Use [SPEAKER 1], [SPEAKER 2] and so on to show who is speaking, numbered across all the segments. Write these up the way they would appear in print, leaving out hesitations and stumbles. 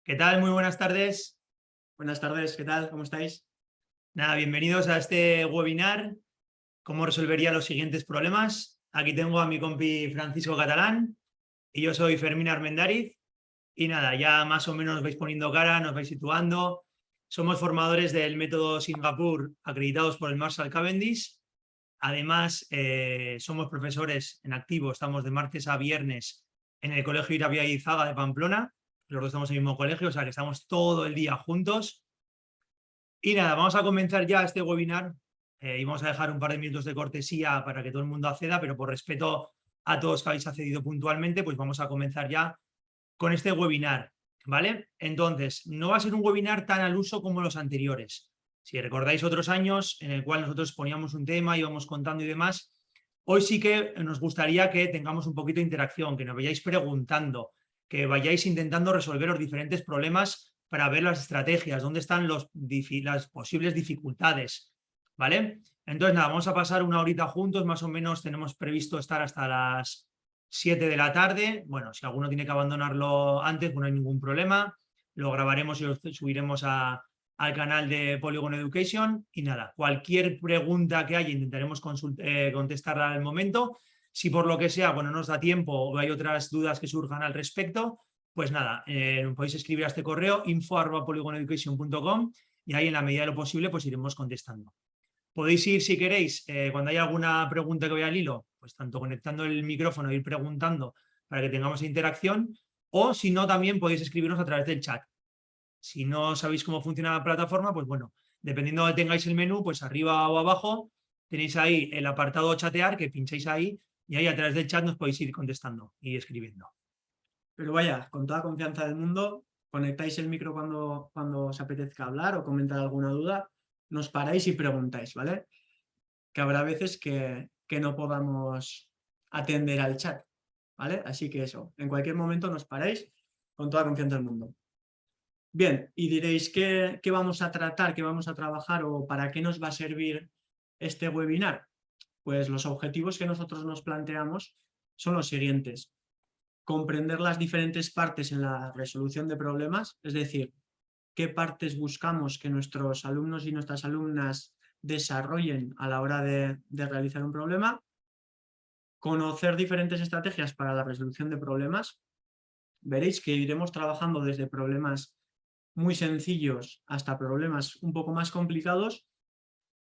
[SPEAKER 1] ¿Qué tal? Muy buenas tardes.
[SPEAKER 2] Buenas tardes, ¿qué tal? ¿Cómo estáis?
[SPEAKER 1] Nada, bienvenidos a este webinar. ¿Cómo resolvería los siguientes problemas? Aquí tengo a mi compi Francisco Catalán y yo soy Fermín Armendariz. Y nada, ya más o menos os vais poniendo cara, nos vais situando. Somos formadores del método Singapur acreditados por el Marshall Cavendish. Además, somos profesores en activo, estamos de martes a viernes en el Colegio Irabia y Zaga de Pamplona. Los dos estamos en el mismo colegio, o sea que estamos todo el día juntos. Y nada, vamos a comenzar ya este webinar y vamos a dejar un par de minutos de cortesía para que todo el mundo acceda, pero por respeto a todos que habéis accedido puntualmente, pues vamos a comenzar ya con este webinar, ¿vale? Entonces, no va a ser un webinar tan al uso como los anteriores. Si recordáis otros años en el cual nosotros poníamos un tema, íbamos contando y demás, hoy sí que nos gustaría que tengamos un poquito de interacción, que nos vayáis preguntando, que vayáis intentando resolver los diferentes problemas para ver las estrategias, dónde están las posibles dificultades, ¿vale? Entonces, nada, vamos a pasar una horita juntos, más o menos tenemos previsto estar hasta las 7 de la tarde. Bueno, si alguno tiene que abandonarlo antes, pues no hay ningún problema. Lo grabaremos y lo subiremos al canal de Polygon Education. Y nada, cualquier pregunta que haya intentaremos contestarla al momento. Si por lo que sea, bueno, no nos da tiempo o hay otras dudas que surjan al respecto, pues nada, podéis escribir a este correo info@polygoneducation.com y ahí en la medida de lo posible pues iremos contestando. Podéis ir, si queréis, cuando haya alguna pregunta que vaya al hilo, pues tanto conectando el micrófono e ir preguntando para que tengamos interacción, o si no, también podéis escribirnos a través del chat. Si no sabéis cómo funciona la plataforma, pues bueno, dependiendo de tengáis el menú, pues arriba o abajo tenéis ahí el apartado chatear, que pincháis ahí y ahí a través del chat nos podéis ir contestando y escribiendo.
[SPEAKER 2] Pero vaya, con toda confianza del mundo, conectáis el micro cuando os apetezca hablar o comentar alguna duda, nos paráis y preguntáis, ¿vale? Que habrá veces que no podamos atender al chat, ¿vale? Así que eso, en cualquier momento nos paráis con toda confianza del mundo. Bien, y diréis, ¿qué vamos a tratar, qué vamos a trabajar o para qué nos va a servir este webinar? Pues los objetivos que nosotros nos planteamos son los siguientes. Comprender las diferentes partes en la resolución de problemas, es decir, qué partes buscamos que nuestros alumnos y nuestras alumnas desarrollen a la hora de realizar un problema, conocer diferentes estrategias para la resolución de problemas. Veréis que iremos trabajando desde problemas muy sencillos hasta problemas un poco más complicados.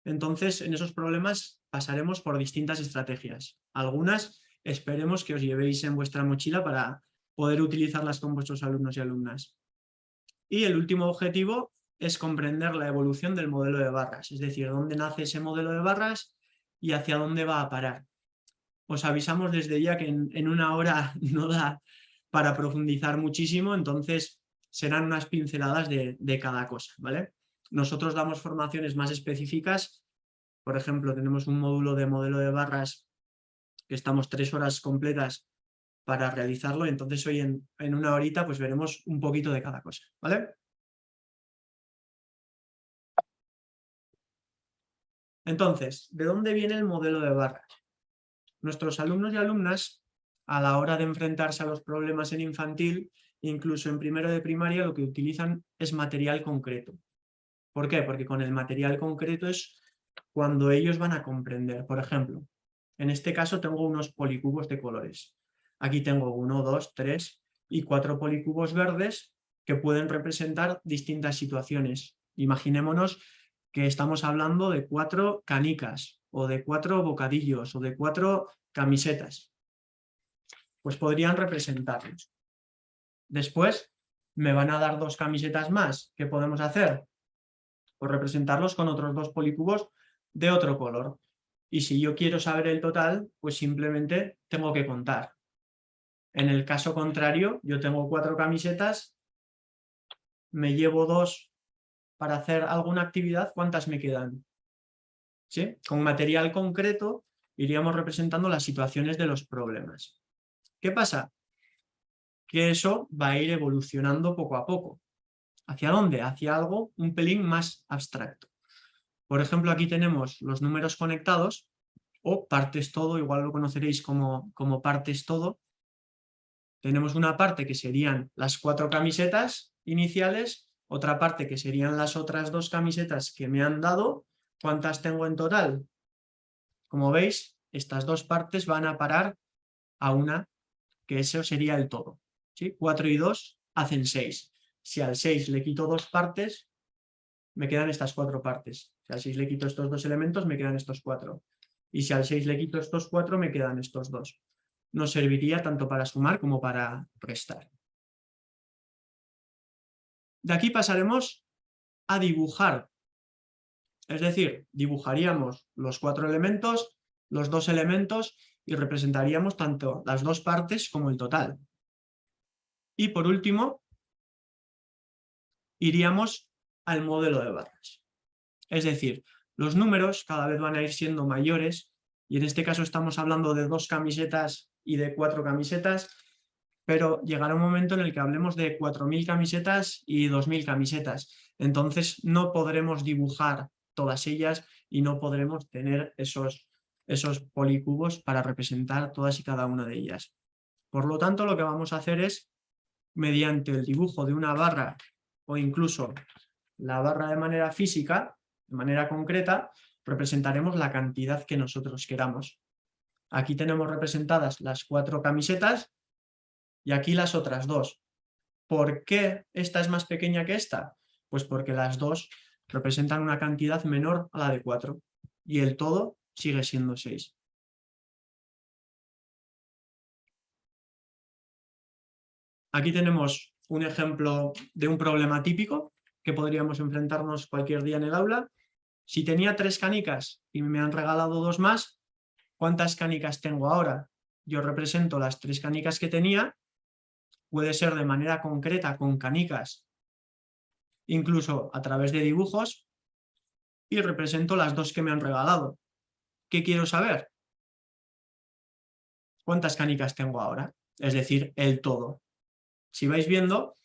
[SPEAKER 2] Entonces, en esos problemas pasaremos por distintas estrategias. Algunas esperemos que os llevéis en vuestra mochila para poder utilizarlas con vuestros alumnos y alumnas. Y el último objetivo es comprender la evolución del modelo de barras, es decir, dónde nace ese modelo de barras y hacia dónde va a parar. Os avisamos desde ya que en una hora no da para profundizar muchísimo, entonces serán unas pinceladas de cada cosa, ¿vale? Nosotros damos formaciones más específicas. Por ejemplo, tenemos un módulo de modelo de barras que estamos 3 horas completas para realizarlo, y entonces hoy en una horita pues veremos un poquito de cada cosa, ¿vale? Entonces, ¿de dónde viene el modelo de barras? Nuestros alumnos y alumnas, a la hora de enfrentarse a los problemas en infantil, incluso en primero de primaria, lo que utilizan es material concreto. ¿Por qué? Porque con el material concreto es cuando ellos van a comprender. Por ejemplo, en este caso tengo unos policubos de colores. Aquí tengo 1, 2, 3 y 4 policubos verdes que pueden representar distintas situaciones. Imaginémonos que estamos hablando de 4 canicas o de 4 bocadillos o de 4 camisetas. Pues podrían representarlos. Después me van a dar 2 camisetas más. ¿Qué podemos hacer? Pues representarlos con otros 2 policubos de otro color. Y si yo quiero saber el total, pues simplemente tengo que contar. En el caso contrario, yo tengo 4 camisetas, me llevo 2 para hacer alguna actividad, ¿cuántas me quedan? ¿Sí? Con material concreto iríamos representando las situaciones de los problemas. ¿Qué pasa? Que eso va a ir evolucionando poco a poco. ¿Hacia dónde? Hacia algo un pelín más abstracto. Por ejemplo, aquí tenemos los números conectados o partes todo, igual lo conoceréis como partes todo. Tenemos una parte que serían las 4 camisetas iniciales, otra parte que serían las otras 2 camisetas que me han dado. ¿Cuántas tengo en total? Como veis, estas 2 partes van a parar a una, que eso sería el todo, ¿sí? 4 y 2 hacen 6. Si al 6 le quito 2 partes, me quedan estas 4 partes. Si al 6 le quito estos 2 elementos, me quedan estos 4. Y si al 6 le quito estos 4, me quedan estos 2. Nos serviría tanto para sumar como para restar. De aquí pasaremos a dibujar. Es decir, dibujaríamos los 4 elementos, los 2 elementos y representaríamos tanto las 2 partes como el total. Y por último, iríamos al modelo de barras. Es decir, los números cada vez van a ir siendo mayores y en este caso estamos hablando de 2 camisetas y de 4 camisetas, pero llegará un momento en el que hablemos de 4.000 camisetas y 2.000 camisetas. Entonces no podremos dibujar todas ellas y no podremos tener esos policubos para representar todas y cada una de ellas. Por lo tanto, lo que vamos a hacer es, mediante el dibujo de una barra o incluso la barra de manera física, de manera concreta, representaremos la cantidad que nosotros queramos. Aquí tenemos representadas las 4 camisetas y aquí las otras 2. ¿Por qué esta es más pequeña que esta? Pues porque las 2 representan una cantidad menor a la de 4 y el todo sigue siendo 6. Aquí tenemos un ejemplo de un problema típico que podríamos enfrentarnos cualquier día en el aula. Si tenía 3 canicas y me han regalado 2 más, ¿cuántas canicas tengo ahora? Yo represento las 3 canicas que tenía, puede ser de manera concreta con canicas, incluso a través de dibujos, y represento las 2 que me han regalado. ¿Qué quiero saber? ¿Cuántas canicas tengo ahora? Es decir, el todo. Si vais viendo,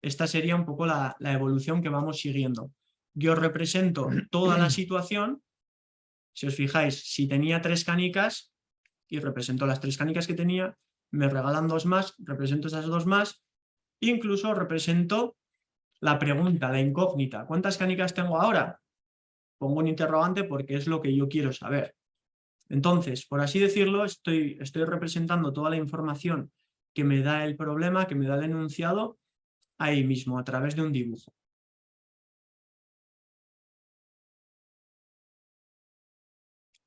[SPEAKER 2] esta sería un poco la evolución que vamos siguiendo. Yo represento toda la situación. Si os fijáis, si tenía 3 canicas y represento las 3 canicas que tenía, me regalan 2 más, represento esas 2 más, incluso represento la pregunta, la incógnita. ¿Cuántas canicas tengo ahora? Pongo un interrogante porque es lo que yo quiero saber. Entonces, por así decirlo, estoy representando toda la información que me da el problema, que me da el enunciado, ahí mismo, a través de un dibujo.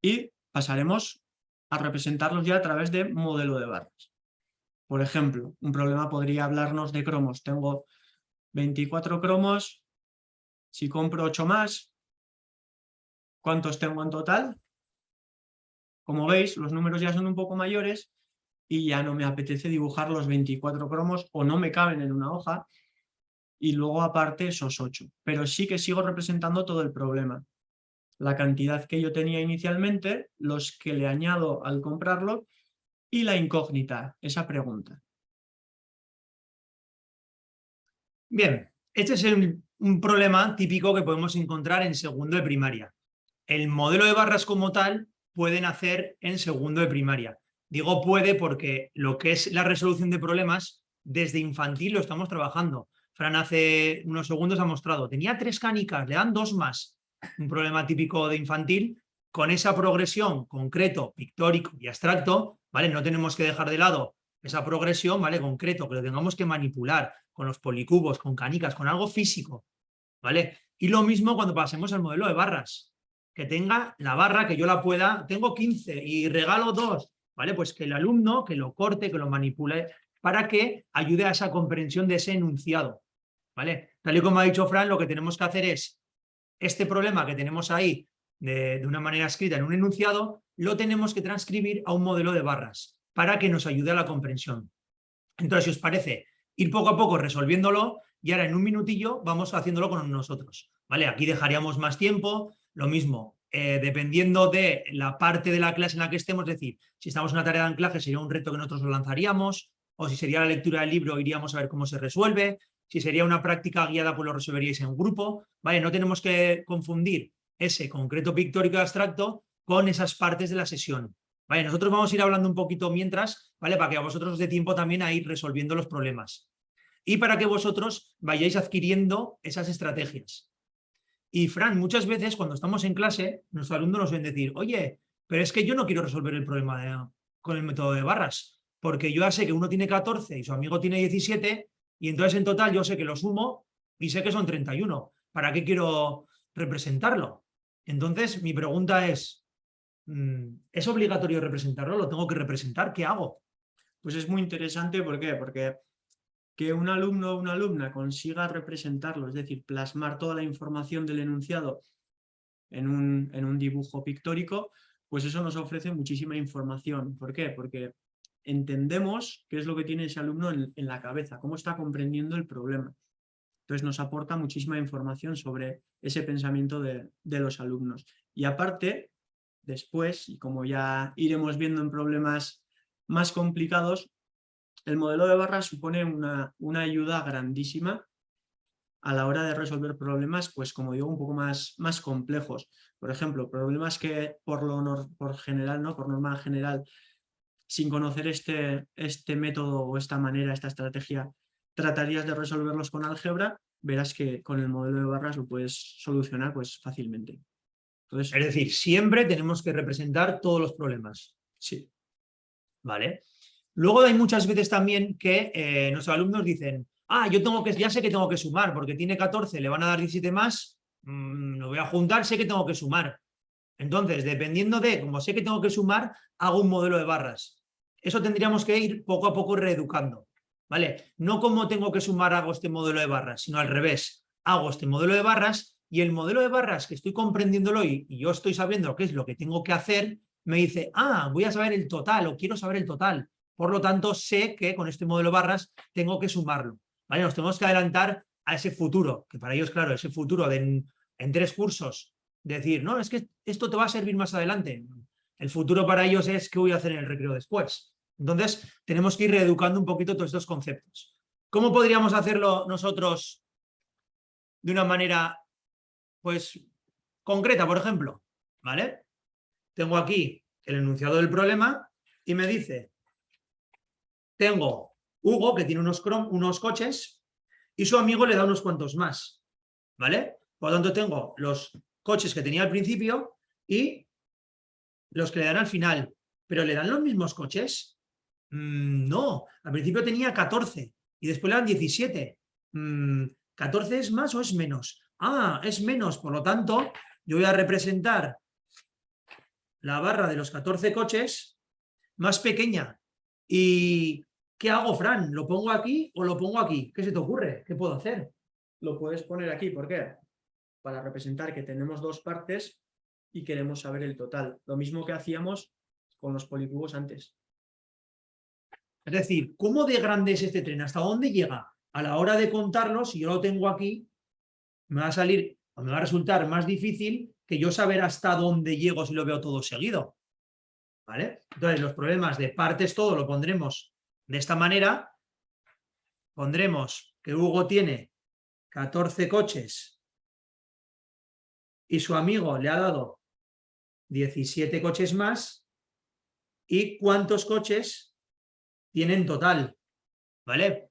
[SPEAKER 2] Y pasaremos a representarlos ya a través de modelo de barras. Por ejemplo, un problema podría hablarnos de cromos. Tengo 24 cromos, si compro 8 más, ¿cuántos tengo en total? Como veis, los números ya son un poco mayores y ya no me apetece dibujar los 24 cromos o no me caben en una hoja y luego aparte esos 8. Pero sí que sigo representando todo el problema. La cantidad que yo tenía inicialmente, los que le añado al comprarlo y la incógnita, esa pregunta.
[SPEAKER 1] Bien, este es un problema típico que podemos encontrar en segundo de primaria. El modelo de barras como tal pueden hacer en segundo de primaria. Digo puede porque lo que es la resolución de problemas desde infantil lo estamos trabajando. Fran hace unos segundos ha mostrado, tenía 3 canicas, le dan 2 más. Un problema típico de infantil. Con esa progresión concreto, pictórico y abstracto, ¿vale? No tenemos que dejar de lado esa progresión, ¿vale? Concreto, que lo tengamos que manipular con los policubos, con canicas, con algo físico, ¿vale? Y lo mismo cuando pasemos al modelo de barras. Que tenga la barra, que yo la pueda, tengo 15 y regalo 2, ¿vale? Pues que el alumno, que lo corte, que lo manipule, para que ayude a esa comprensión de ese enunciado, ¿vale? Tal y como ha dicho Fran, lo que tenemos que hacer es, este problema que tenemos ahí, de una manera escrita en un enunciado, lo tenemos que transcribir a un modelo de barras, para que nos ayude a la comprensión. Entonces, si os parece, ir poco a poco resolviéndolo y ahora en un minutillo vamos haciéndolo con nosotros, ¿vale? Aquí dejaríamos más tiempo, lo mismo, dependiendo de la parte de la clase en la que estemos, es decir, si estamos en una tarea de anclaje sería un reto que nosotros lo lanzaríamos, o si sería la lectura del libro iríamos a ver cómo se resuelve, si sería una práctica guiada pues lo resolveríais en grupo, ¿vale? No tenemos que confundir ese concreto pictórico abstracto con esas partes de la sesión. Vale, nosotros vamos a ir hablando un poquito mientras, ¿vale? Para que a vosotros os dé tiempo también a ir resolviendo los problemas. y para que vosotros vayáis adquiriendo esas estrategias. Y Fran, muchas veces cuando estamos en clase, nuestros alumnos nos ven decir, oye, pero es que yo no quiero resolver el problema con el método de barras, porque yo ya sé que uno tiene 14 y su amigo tiene 17, y entonces en total yo sé que lo sumo y sé que son 31. ¿Para qué quiero representarlo? Entonces mi pregunta es, ¿es obligatorio representarlo? ¿Lo tengo que representar? ¿Qué hago?
[SPEAKER 2] Pues es muy interesante, ¿por qué? Porque que un alumno o una alumna consiga representarlo, es decir, plasmar toda la información del enunciado en un dibujo pictórico, pues eso nos ofrece muchísima información. ¿Por qué? Porque entendemos qué es lo que tiene ese alumno en la cabeza, cómo está comprendiendo el problema. Entonces nos aporta muchísima información sobre ese pensamiento de los alumnos. Y aparte, después, y como ya iremos viendo en problemas más complicados, el modelo de barras supone una ayuda grandísima a la hora de resolver problemas, pues como digo, un poco más complejos. Por ejemplo, problemas que por general, ¿no? Por norma general, sin conocer este método o esta manera, esta estrategia, tratarías de resolverlos con álgebra, verás que con el modelo de barras lo puedes solucionar pues fácilmente. Entonces,
[SPEAKER 1] Es decir, siempre tenemos que representar todos los problemas.
[SPEAKER 2] sí.
[SPEAKER 1] ¿Vale? Luego hay muchas veces también que nuestros alumnos dicen, ya sé que tengo que sumar, porque tiene 14, le van a dar 17 más, lo voy a juntar, sé que tengo que sumar. Entonces, dependiendo de cómo sé que tengo que sumar, hago un modelo de barras. Eso tendríamos que ir poco a poco reeducando. ¿Vale? No como tengo que sumar hago este modelo de barras, sino al revés. Hago este modelo de barras y el modelo de barras que estoy comprendiéndolo y yo estoy sabiendo qué es lo que tengo que hacer, me dice, voy a saber el total o quiero saber el total. Por lo tanto, sé que con este modelo de barras tengo que sumarlo. ¿Vale? Nos tenemos que adelantar a ese futuro, que para ellos, claro, ese futuro en 3 cursos, decir, no, es que esto te va a servir más adelante. El futuro para ellos es qué voy a hacer en el recreo después. Entonces, tenemos que ir reeducando un poquito todos estos conceptos. ¿Cómo podríamos hacerlo nosotros de una manera, pues, concreta, por ejemplo? ¿Vale? Tengo aquí el enunciado del problema y me dice, tengo Hugo, que tiene unos coches, y su amigo le da unos cuantos más. ¿Vale? Por lo tanto, tengo los coches que tenía al principio y los que le dan al final. ¿Pero le dan los mismos coches? No, al principio tenía 14 y después le dan 17. ¿14 es más o es menos? Es menos, por lo tanto, yo voy a representar la barra de los 14 coches más pequeña. ¿Y qué hago, Fran? ¿Lo pongo aquí o lo pongo aquí? ¿Qué se te ocurre? ¿Qué puedo hacer?
[SPEAKER 2] Lo puedes poner aquí, ¿por qué? Para representar que tenemos 2 partes y queremos saber el total. Lo mismo que hacíamos con los policubos antes.
[SPEAKER 1] Es decir, ¿cómo de grande es este tren? ¿Hasta dónde llega? A la hora de contarlo, si yo lo tengo aquí, me va a salir o me va a resultar más difícil que yo saber hasta dónde llego si lo veo todo seguido. ¿Vale? Entonces, los problemas de partes todo lo pondremos de esta manera. Pondremos que Hugo tiene 14 coches y su amigo le ha dado 17 coches más. ¿Y cuántos coches tiene en total? ¿Vale?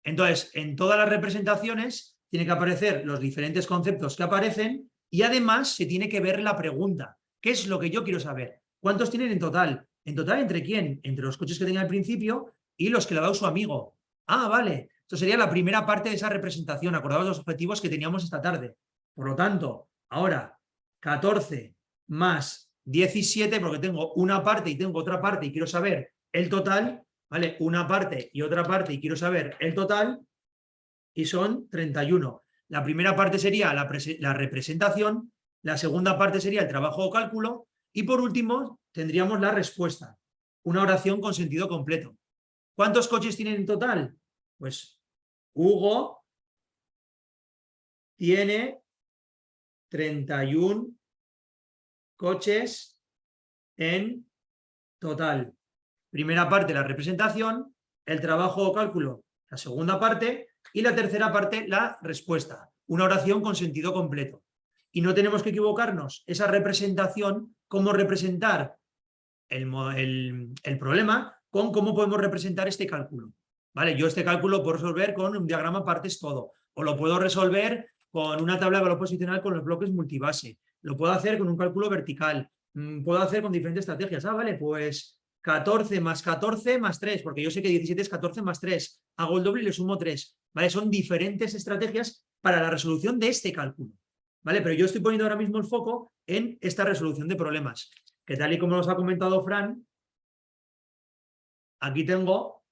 [SPEAKER 1] Entonces, en todas las representaciones tiene que aparecer los diferentes conceptos que aparecen y además se tiene que ver la pregunta. ¿Qué es lo que yo quiero saber? ¿Cuántos tienen en total? ¿En total entre quién? Entre los coches que tenía al principio y los que le ha dado su amigo. Vale. Esto sería la primera parte de esa representación. Acordaos los objetivos que teníamos esta tarde. Por lo tanto, ahora 14 más 17, porque tengo una parte y tengo otra parte y quiero saber el total, ¿vale? Una parte y otra parte y quiero saber el total y son 31. La primera parte sería la representación, la segunda parte sería el trabajo o cálculo y por último tendríamos la respuesta, una oración con sentido completo. ¿Cuántos coches tienen en total? Pues Hugo tiene 31 coches en total. Primera parte, la representación, el trabajo o cálculo, la segunda parte, y la tercera parte, la respuesta. Una oración con sentido completo. Y no tenemos que equivocarnos. Esa representación, cómo representar el problema con cómo podemos representar este cálculo. ¿vale? Yo este cálculo lo puedo resolver con un diagrama partes todo, o lo puedo resolver con una tabla de valor posicional con los bloques multibase, lo puedo hacer con un cálculo vertical, puedo hacer con diferentes estrategias. Vale, pues 14 más 3, porque yo sé que 17 es 14 más 3, hago el doble y le sumo 3, ¿vale? Son diferentes estrategias para la resolución de este cálculo, ¿vale? Pero yo estoy poniendo ahora mismo el foco en esta resolución de problemas, que tal y como nos ha comentado Fran, aquí tengo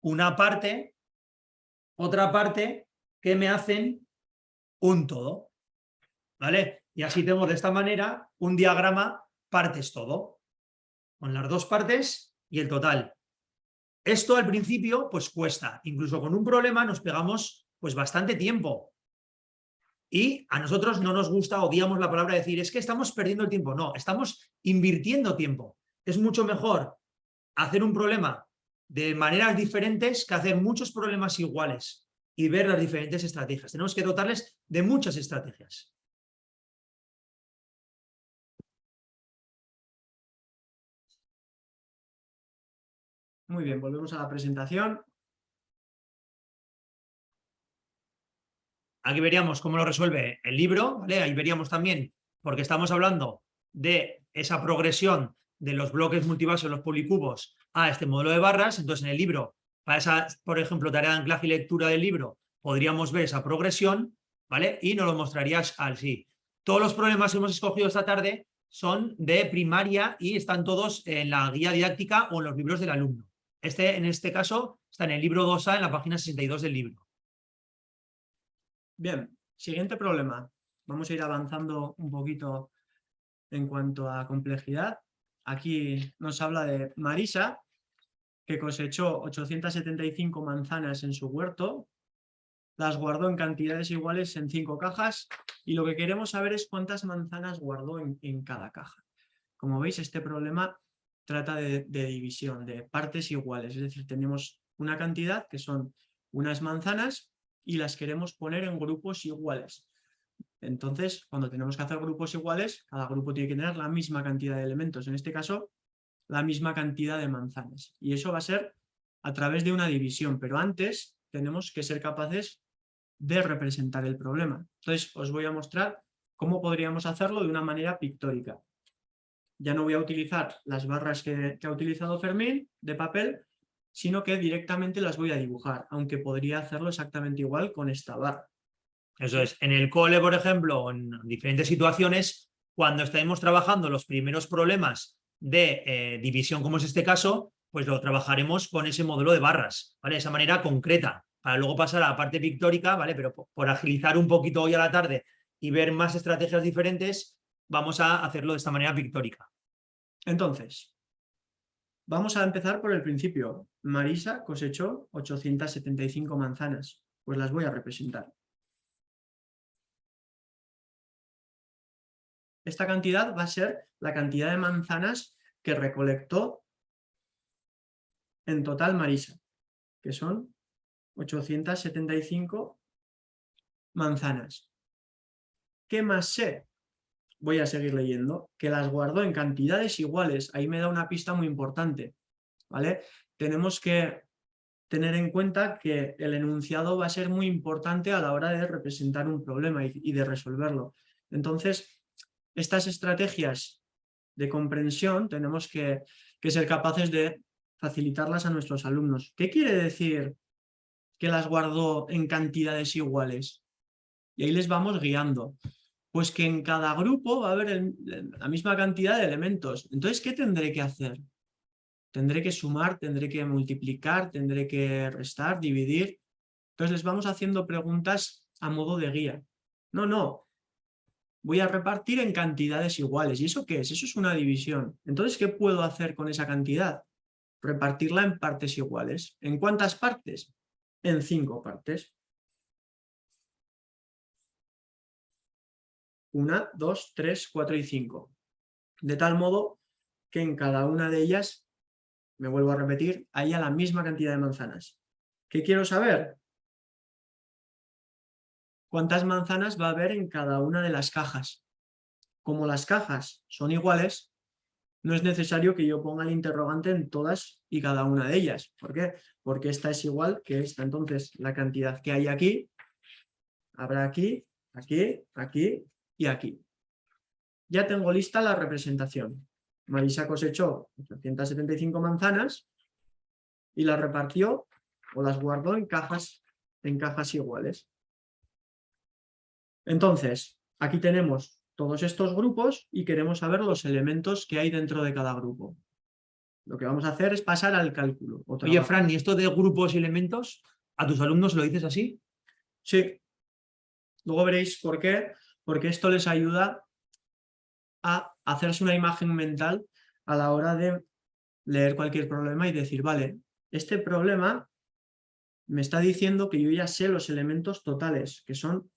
[SPEAKER 1] una parte, otra parte que me hacen un todo, ¿vale? Y así tengo de esta manera un diagrama partes todo, con las dos partes y el total. Esto al principio pues cuesta, incluso con un problema nos pegamos pues bastante tiempo. Y a nosotros no nos gusta, odiamos la palabra decir, es que estamos perdiendo el tiempo. No, estamos invirtiendo tiempo. Es mucho mejor hacer un problema de maneras diferentes que hacer muchos problemas iguales y ver las diferentes estrategias. Tenemos que dotarles de muchas estrategias.
[SPEAKER 2] Muy bien, volvemos a la presentación.
[SPEAKER 1] Aquí veríamos cómo lo resuelve el libro, ¿vale? Ahí veríamos también, porque estamos hablando de esa progresión de los bloques multivasos, los policubos, a este modelo de barras. Entonces, en el libro, para esa, por ejemplo, tarea de anclaje y lectura del libro, podríamos ver esa progresión, ¿vale? Y nos lo mostrarías así. Todos los problemas que hemos escogido esta tarde son de primaria y están todos en la guía didáctica o en los libros del alumno. En este caso, está en el libro 2A, en la página 62 del libro.
[SPEAKER 2] Bien, siguiente problema. Vamos a ir avanzando un poquito en cuanto a complejidad. Aquí nos habla de Marisa, que cosechó 875 manzanas en su huerto, las guardó en cantidades iguales en 5 cajas y lo que queremos saber es cuántas manzanas guardó en cada caja. Como veis, este problema trata de división, de partes iguales, es decir, tenemos una cantidad que son unas manzanas y las queremos poner en grupos iguales. Entonces, cuando tenemos que hacer grupos iguales, cada grupo tiene que tener la misma cantidad de elementos, en este caso, la misma cantidad de manzanas. Y eso va a ser a través de una división, pero antes tenemos que ser capaces de representar el problema. Entonces, os voy a mostrar cómo podríamos hacerlo de una manera pictórica. Ya no voy a utilizar las barras que ha utilizado Fermín de papel, sino que directamente las voy a dibujar, aunque podría hacerlo exactamente igual con esta barra.
[SPEAKER 1] Eso es, en el cole, por ejemplo, en diferentes situaciones, cuando estemos trabajando los primeros problemas de división, como es este caso, pues lo trabajaremos con ese modelo de barras, ¿vale? De esa manera concreta, para luego pasar a la parte pictórica, ¿vale? Pero por agilizar un poquito hoy a la tarde y ver más estrategias diferentes, vamos a hacerlo de esta manera pictórica.
[SPEAKER 2] Entonces, vamos a empezar por el principio. Marisa cosechó 875 manzanas, pues las voy a representar. Esta cantidad va a ser la cantidad de manzanas que recolectó en total Marisa, que son 875 manzanas. ¿Qué más sé? Voy a seguir leyendo, que las guardó en cantidades iguales. Ahí me da una pista muy importante, ¿vale? Tenemos que tener en cuenta que el enunciado va a ser muy importante a la hora de representar un problema y de resolverlo. Entonces, estas estrategias de comprensión tenemos que ser capaces de facilitarlas a nuestros alumnos. ¿Qué quiere decir que las guardó en cantidades iguales? Y ahí les vamos guiando. Pues que en cada grupo va a haber la misma cantidad de elementos. Entonces, ¿qué tendré que hacer? Tendré que sumar, tendré que multiplicar, tendré que restar, dividir. Entonces les vamos haciendo preguntas a modo de guía. No, voy a repartir en cantidades iguales. ¿Y eso qué es? Eso es una división. Entonces, ¿qué puedo hacer con esa cantidad? Repartirla en partes iguales. ¿En cuántas partes? En 5 partes. 1, 2, 3, 4 y 5. De tal modo que en cada una de ellas, me vuelvo a repetir, haya la misma cantidad de manzanas. ¿Qué quiero saber? ¿Cuántas manzanas va a haber en cada una de las cajas? Como las cajas son iguales, no es necesario que yo ponga el interrogante en todas y cada una de ellas. ¿Por qué? Porque esta es igual que esta. Entonces, la cantidad que hay aquí, habrá aquí, aquí, aquí y aquí. Ya tengo lista la representación. Marisa cosechó 875 manzanas y las repartió o las guardó en cajas iguales. Entonces, aquí tenemos todos estos grupos y queremos saber los elementos que hay dentro de cada grupo. Lo que vamos a hacer es pasar al cálculo.
[SPEAKER 1] Oye, Fran, ¿y esto de grupos y elementos a tus alumnos lo dices así?
[SPEAKER 2] Sí. Luego veréis por qué. Porque esto les ayuda a hacerse una imagen mental a la hora de leer cualquier problema y decir, vale, este problema me está diciendo que yo ya sé los elementos totales, que son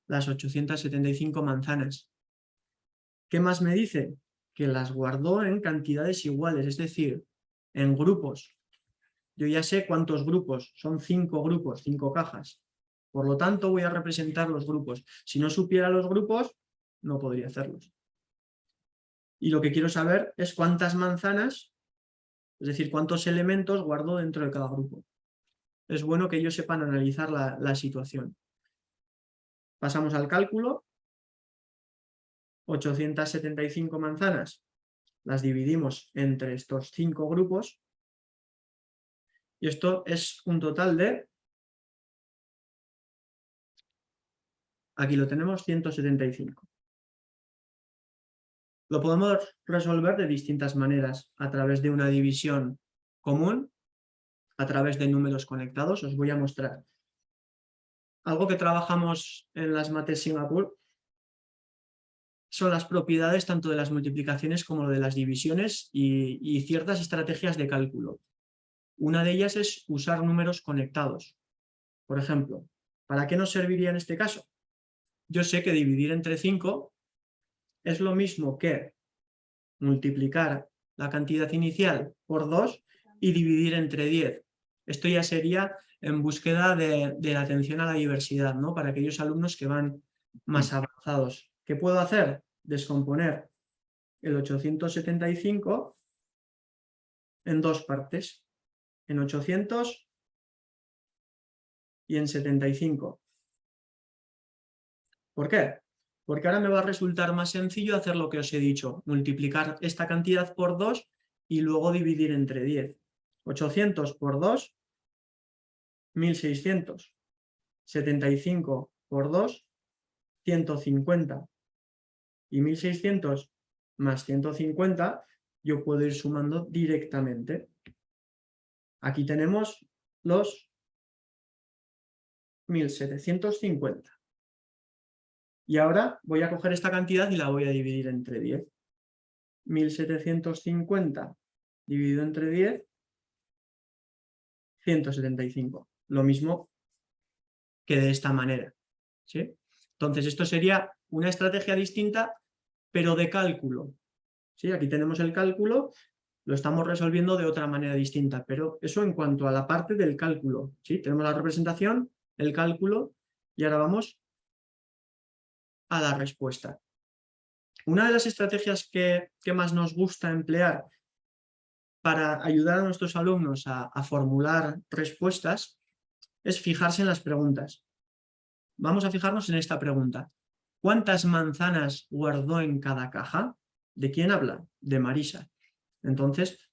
[SPEAKER 2] las 875 manzanas. ¿Qué más me dice? Que las guardó en cantidades iguales, es decir, en grupos. Yo ya sé cuántos grupos, son 5 grupos, 5 cajas. Por lo tanto, voy a representar los grupos. Si no supiera los grupos, no podría hacerlos. Y lo que quiero saber es cuántas manzanas, es decir, cuántos elementos guardo dentro de cada grupo. Es bueno que ellos sepan analizar la situación. Pasamos al cálculo. 875 manzanas las dividimos entre estos 5 grupos y esto es un total de, aquí lo tenemos, 175. Lo podemos resolver de distintas maneras, a través de una división común, a través de números conectados. Os voy a mostrar. Algo que trabajamos en las mates Singapur son las propiedades tanto de las multiplicaciones como de las divisiones y ciertas estrategias de cálculo. Una de ellas es usar números conectados. Por ejemplo, ¿para qué nos serviría en este caso? Yo sé que dividir entre 5 es lo mismo que multiplicar la cantidad inicial por 2 y dividir entre 10. Esto ya sería en búsqueda de la atención a la diversidad, ¿no? Para aquellos alumnos que van más avanzados. ¿Qué puedo hacer? Descomponer el 875 en 2 partes, en 800 y en 75. ¿Por qué? Porque ahora me va a resultar más sencillo hacer lo que os he dicho, multiplicar esta cantidad por 2 y luego dividir entre 10. 800 por 2, 1600. 75 por 2, 150. Y 1600 más 150, yo puedo ir sumando directamente. Aquí tenemos los 1750. Y ahora voy a coger esta cantidad y la voy a dividir entre 10. 1750 dividido entre 10, 175. Lo mismo que de esta manera, ¿sí? Entonces, esto sería una estrategia distinta, pero de cálculo, ¿sí? Aquí tenemos el cálculo, lo estamos resolviendo de otra manera distinta, pero eso en cuanto a la parte del cálculo, ¿sí? Tenemos la representación, el cálculo, y ahora vamos a la respuesta. Una de las estrategias que más nos gusta emplear para ayudar a nuestros alumnos a formular respuestas es fijarse en las preguntas. Vamos a fijarnos en esta pregunta. ¿Cuántas manzanas guardó en cada caja? ¿De quién habla? De Marisa. Entonces,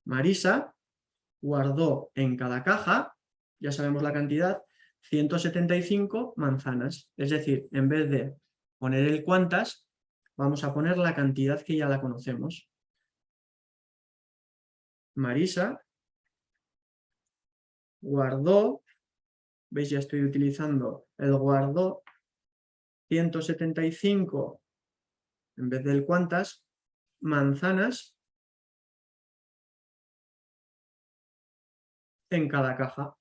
[SPEAKER 2] Marisa guardó en cada caja, ya sabemos la cantidad, 175 manzanas. Es decir, en vez de poner el cuántas, vamos a poner la cantidad que ya la conocemos. Marisa guardó, veis, ya estoy utilizando el guardó, 175 en vez del cuántas, manzanas en cada caja.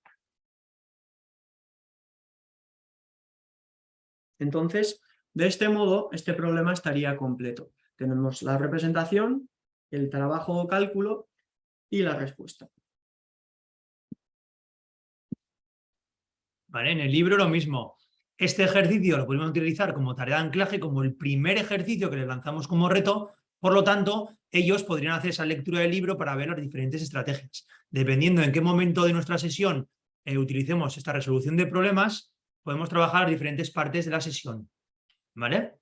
[SPEAKER 2] Entonces, de este modo, este problema estaría completo. Tenemos la representación, el trabajo o cálculo y la respuesta.
[SPEAKER 1] Vale, en el libro lo mismo. Este ejercicio lo podemos utilizar como tarea de anclaje, como el primer ejercicio que le lanzamos como reto. Por lo tanto, ellos podrían hacer esa lectura del libro para ver las diferentes estrategias. Dependiendo en qué momento de nuestra sesión utilicemos esta resolución de problemas, podemos trabajar las diferentes partes de la sesión. ¿Vale?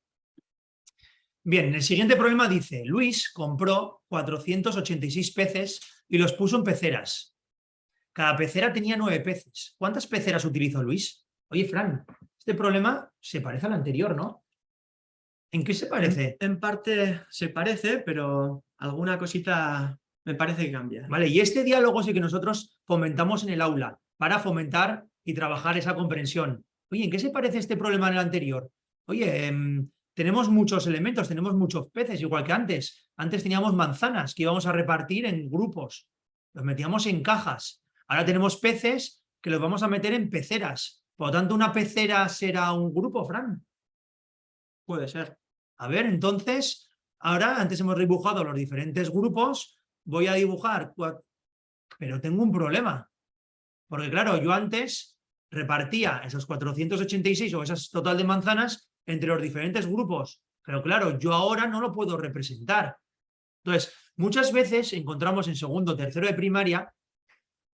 [SPEAKER 1] Bien, el siguiente problema dice, Luis compró 486 peces y los puso en peceras. Cada pecera tenía 9 peces. ¿Cuántas peceras utilizó Luis? Oye, Fran, este problema se parece al anterior, ¿no? ¿En qué se parece?
[SPEAKER 2] En parte se parece, pero alguna cosita me parece que cambia.
[SPEAKER 1] Vale, y este diálogo es el que nosotros fomentamos en el aula para fomentar y trabajar esa comprensión. Oye, ¿en qué se parece este problema al anterior? Oye, tenemos muchos elementos, tenemos muchos peces, igual que antes. Antes teníamos manzanas que íbamos a repartir en grupos. Los metíamos en cajas. Ahora tenemos peces que los vamos a meter en peceras. Por lo tanto, ¿una pecera será un grupo, Fran?
[SPEAKER 2] Puede ser.
[SPEAKER 1] A ver, entonces, ahora antes hemos dibujado los diferentes grupos, voy a dibujar, pero tengo un problema. Porque claro, yo antes repartía esos 486 o esas total de manzanas entre los diferentes grupos. Pero claro, yo ahora no lo puedo representar. Entonces, muchas veces encontramos en segundo o tercero de primaria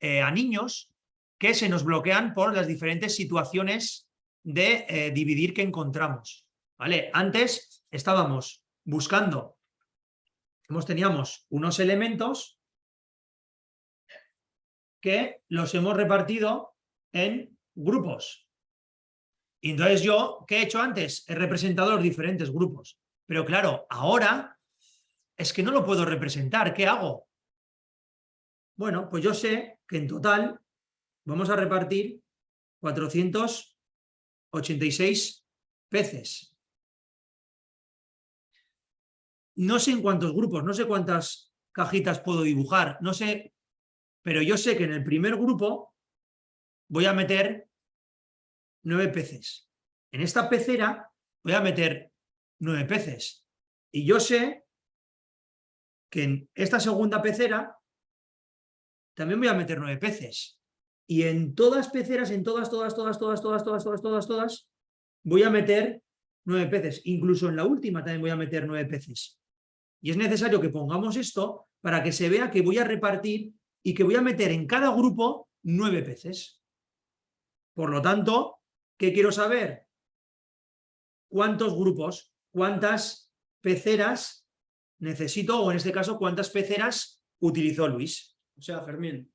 [SPEAKER 1] a niños que se nos bloquean por las diferentes situaciones de dividir que encontramos. ¿Vale? Antes estábamos buscando, teníamos unos elementos que los hemos repartido en grupos. Y entonces yo, ¿qué he hecho antes? He representado los diferentes grupos. Pero claro, ahora es que no lo puedo representar. ¿Qué hago? Bueno, pues yo sé que en total vamos a repartir 486 peces. No sé en cuántos grupos, no sé cuántas cajitas puedo dibujar, no sé, pero yo sé que en el primer grupo voy a meter 9 peces. En esta pecera voy a meter 9 peces. Y yo sé que en esta segunda pecera también voy a meter 9 peces. Y en todas peceras, en todas, voy a meter 9 peces. Incluso en la última también voy a meter 9 peces. Y es necesario que pongamos esto para que se vea que voy a repartir y que voy a meter en cada grupo 9 peces. Por lo tanto, ¿qué quiero saber? ¿Cuántos grupos, cuántas peceras necesito, o en este caso, cuántas peceras utilizó Luis?
[SPEAKER 2] O sea, Fermín,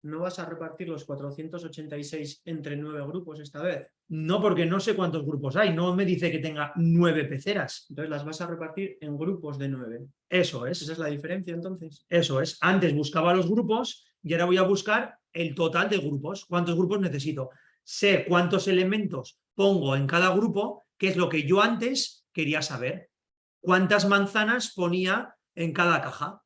[SPEAKER 2] ¿no vas a repartir los 486 entre 9 grupos esta vez?
[SPEAKER 1] No, porque no sé cuántos grupos hay. No me dice que tenga 9 peceras.
[SPEAKER 2] Entonces las vas a repartir en grupos de 9.
[SPEAKER 1] Eso es.
[SPEAKER 2] ¿Esa es la diferencia entonces?
[SPEAKER 1] Eso es. Antes buscaba los grupos y ahora voy a buscar el total de grupos. ¿Cuántos grupos necesito? Sé cuántos elementos pongo en cada grupo, que es lo que yo antes quería saber. ¿Cuántas manzanas ponía en cada caja?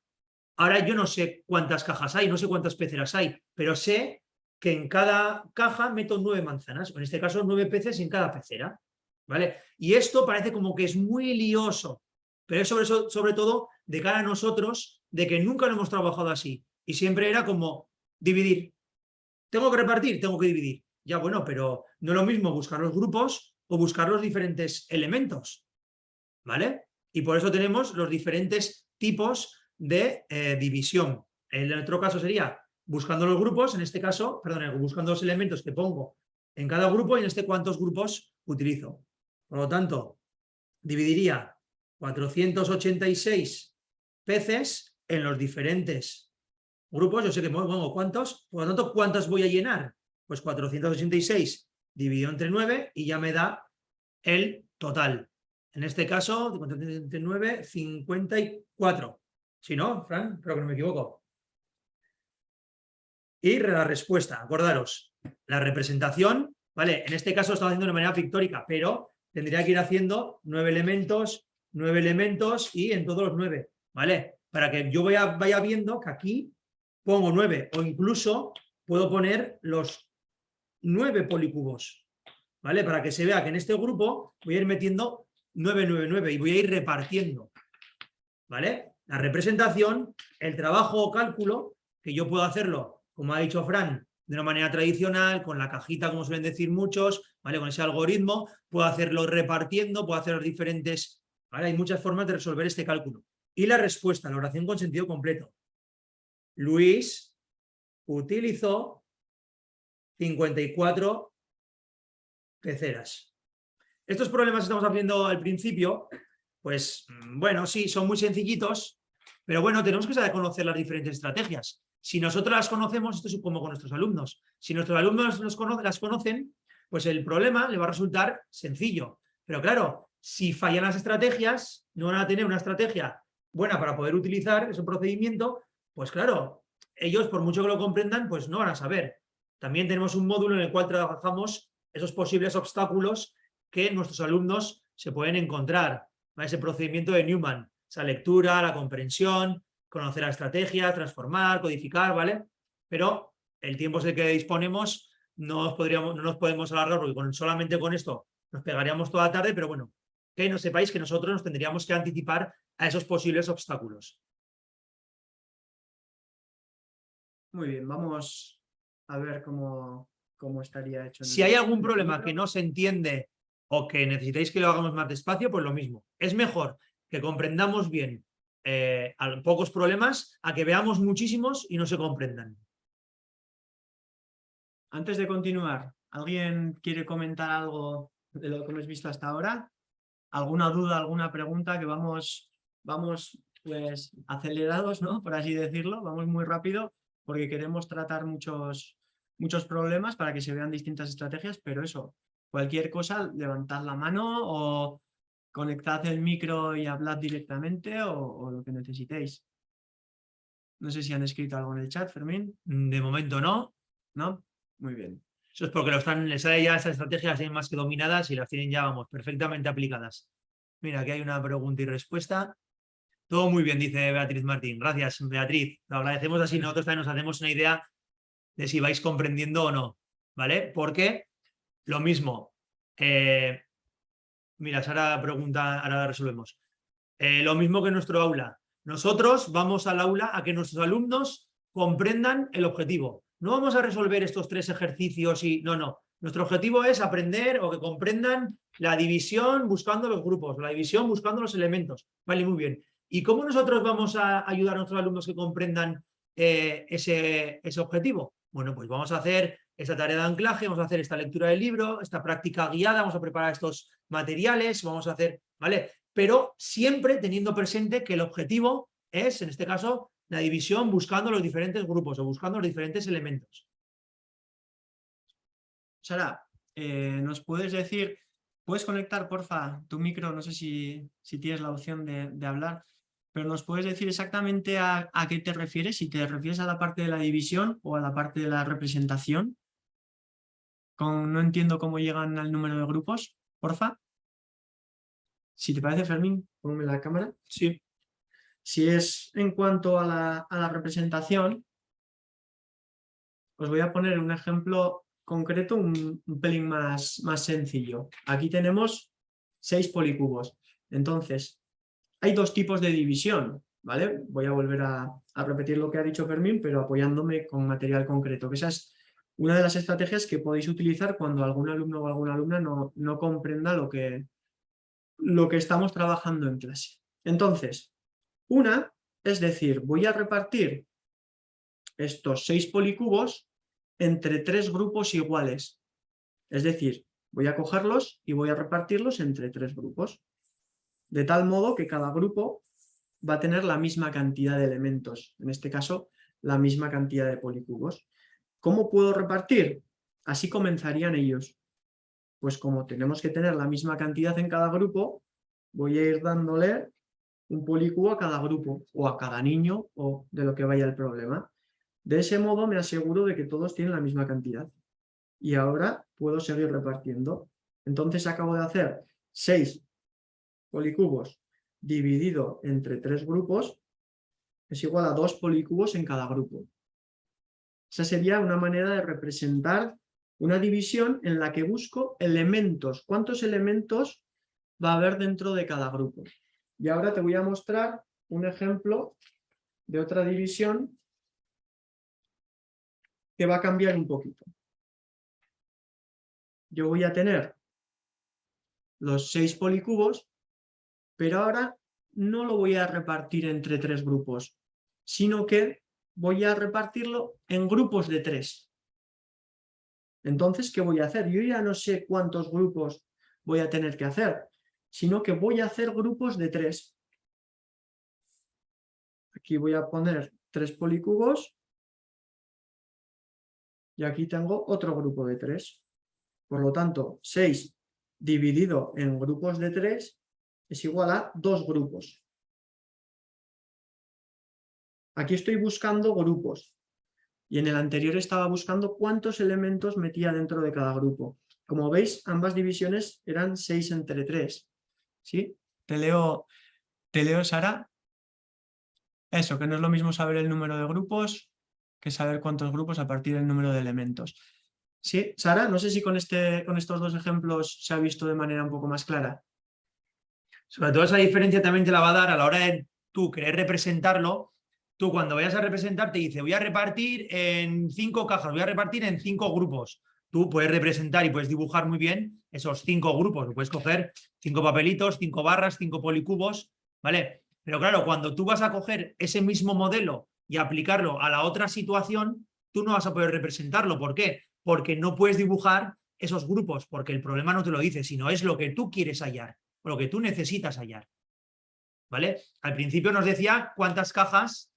[SPEAKER 1] Ahora yo no sé cuántas cajas hay, no sé cuántas peceras hay, pero sé que en cada caja meto 9 manzanas, o en este caso 9 peces en cada pecera, ¿vale? Y esto parece como que es muy lioso, pero es sobre todo de cara a nosotros, de que nunca lo hemos trabajado así, y siempre era como dividir. ¿Tengo que repartir? Tengo que dividir. Ya bueno, pero no es lo mismo buscar los grupos o buscar los diferentes elementos, ¿vale? Y por eso tenemos los diferentes tipos de división. En otro caso sería buscando los grupos, en este caso, perdón, buscando los elementos que pongo en cada grupo y en este cuántos grupos utilizo. Por lo tanto, dividiría 486 peces en los diferentes grupos. Yo sé que pongo cuántos, por lo tanto, ¿cuántas voy a llenar? Pues 486 dividido entre 9 y ya me da el total. En este caso, 9, 54. Si no, Fran, creo que no me equivoco. Y la respuesta, acordaros, la representación, ¿vale? En este caso estaba haciendo de manera pictórica, pero tendría que ir haciendo 9 elementos y en todos los 9, ¿vale? Para que yo vaya viendo que aquí pongo 9 o incluso puedo poner los 9 policubos, ¿vale? Para que se vea que en este grupo voy a ir metiendo 9, 9, 9 y voy a ir repartiendo, ¿vale? La representación, el trabajo o cálculo, que yo puedo hacerlo, como ha dicho Fran, de una manera tradicional, con la cajita, como suelen decir muchos, ¿vale? Con ese algoritmo, puedo hacerlo repartiendo, puedo hacer los diferentes, ¿vale? Hay muchas formas de resolver este cálculo. Y la respuesta, la oración con sentido completo. Luis utilizó 54 peceras. Estos problemas que estamos haciendo al principio, pues bueno, sí, son muy sencillitos, pero bueno, tenemos que saber conocer las diferentes estrategias. Si nosotros las conocemos, esto es como con nuestros alumnos. Si nuestros alumnos las conocen, pues el problema le va a resultar sencillo. Pero claro, si fallan las estrategias, no van a tener una estrategia buena para poder utilizar ese procedimiento, pues claro, ellos por mucho que lo comprendan, pues no van a saber. También tenemos un módulo en el cual trabajamos esos posibles obstáculos que nuestros alumnos se pueden encontrar. Ese procedimiento de Newman, esa lectura, la comprensión, conocer la estrategia, transformar, codificar, ¿vale? Pero el tiempo es el que disponemos, no nos podemos alargar porque solamente con esto nos pegaríamos toda la tarde, pero bueno, que no sepáis que nosotros nos tendríamos que anticipar a esos posibles obstáculos.
[SPEAKER 2] Muy bien, vamos a ver cómo estaría hecho.
[SPEAKER 1] Si hay algún problema que no se entiende o que necesitáis que lo hagamos más despacio, pues lo mismo. Es mejor que comprendamos bien pocos problemas a que veamos muchísimos y no se comprendan.
[SPEAKER 2] Antes de continuar, ¿alguien quiere comentar algo de lo que hemos visto hasta ahora? ¿Alguna duda, alguna pregunta? Que vamos pues acelerados, ¿no? Por así decirlo, vamos muy rápido porque queremos tratar muchos problemas para que se vean distintas estrategias, pero eso, cualquier cosa, levantad la mano o conectad el micro y hablad directamente o lo que necesitéis. No sé si han escrito algo en el chat, Fermín.
[SPEAKER 1] De momento no.
[SPEAKER 2] ¿No? Muy bien.
[SPEAKER 1] Eso es porque les sale ya esas estrategias tienen más que dominadas y las tienen ya, vamos, perfectamente aplicadas. Mira, aquí hay una pregunta y respuesta. Todo muy bien, dice Beatriz Martín. Gracias, Beatriz. Lo agradecemos así. Nosotros también nos hacemos una idea de si vais comprendiendo o no. ¿Vale? Porque lo mismo. Mira, Sara pregunta, ahora la resolvemos. Lo mismo que en nuestro aula. Nosotros vamos al aula a que nuestros alumnos comprendan el objetivo. No vamos a resolver estos 3 ejercicios y no. Nuestro objetivo es aprender o que comprendan la división buscando los grupos, la división buscando los elementos. Vale, muy bien. ¿Y cómo nosotros vamos a ayudar a nuestros alumnos que comprendan ese objetivo? Bueno, pues vamos a hacer esta tarea de anclaje, vamos a hacer esta lectura del libro, esta práctica guiada, vamos a preparar estos materiales, vamos a hacer, ¿vale? Pero siempre teniendo presente que el objetivo es, en este caso, la división buscando los diferentes grupos o buscando los diferentes elementos.
[SPEAKER 2] Sara, ¿nos puedes decir, puedes conectar, porfa, tu micro? No sé si tienes la opción de hablar, pero ¿nos puedes decir exactamente a qué te refieres? Si te refieres a la parte de la división o a la parte de la representación. No entiendo cómo llegan al número de grupos, porfa. Si te parece, Fermín, ponme la cámara.
[SPEAKER 1] Sí.
[SPEAKER 2] Si es en cuanto a la representación, os voy a poner un ejemplo concreto, un pelín más sencillo. Aquí tenemos 6 policubos. Entonces, hay 2 tipos de división, ¿vale? Voy a volver a repetir lo que ha dicho Fermín, pero apoyándome con material concreto, que esa es una de las estrategias que podéis utilizar cuando algún alumno o alguna alumna no comprenda lo que estamos trabajando en clase. Entonces, una es decir, voy a repartir estos 6 policubos entre 3 grupos iguales. Es decir, voy a cogerlos y voy a repartirlos entre 3 grupos. De tal modo que cada grupo va a tener la misma cantidad de elementos. En este caso, la misma cantidad de policubos. ¿Cómo puedo repartir? Así comenzarían ellos. Pues como tenemos que tener la misma cantidad en cada grupo, voy a ir dándole un policubo a cada grupo, o a cada niño, o de lo que vaya el problema. De ese modo me aseguro de que todos tienen la misma cantidad. Y ahora puedo seguir repartiendo. Entonces acabo de hacer 6 policubos dividido entre 3 grupos, es igual a 2 policubos en cada grupo. Esa sería una manera de representar una división en la que busco elementos. ¿Cuántos elementos va a haber dentro de cada grupo? Y ahora te voy a mostrar un ejemplo de otra división que va a cambiar un poquito. Yo voy a tener los 6 policubos, pero ahora no lo voy a repartir entre 3 grupos, sino que voy a repartirlo en grupos de 3. Entonces, ¿qué voy a hacer? Yo ya no sé cuántos grupos voy a tener que hacer, sino que voy a hacer grupos de 3. Aquí voy a poner 3 policubos y aquí tengo otro grupo de 3. Por lo tanto, 6 dividido en grupos de 3 es igual a 2 grupos. Aquí estoy buscando grupos y en el anterior estaba buscando cuántos elementos metía dentro de cada grupo. Como veis, ambas divisiones eran 6 entre 3. ¿Sí? Te leo, Sara. Eso, que no es lo mismo saber el número de grupos que saber cuántos grupos a partir del número de elementos. ¿Sí, Sara? No sé si con estos 2 ejemplos se ha visto de manera un poco más clara.
[SPEAKER 1] Sobre todo esa diferencia también te la va a dar a la hora de tú querer representarlo. Tú cuando vayas a representar te dice voy a repartir en 5 cajas, voy a repartir en 5 grupos. Tú puedes representar y puedes dibujar muy bien esos 5 grupos. Puedes coger 5 papelitos, 5 barras, 5 policubos, ¿vale? Pero claro, cuando tú vas a coger ese mismo modelo y aplicarlo a la otra situación, tú no vas a poder representarlo. ¿Por qué? Porque no puedes dibujar esos grupos, porque el problema no te lo dice, sino es lo que tú quieres hallar, o lo que tú necesitas hallar. ¿Vale? Al principio nos decía cuántas cajas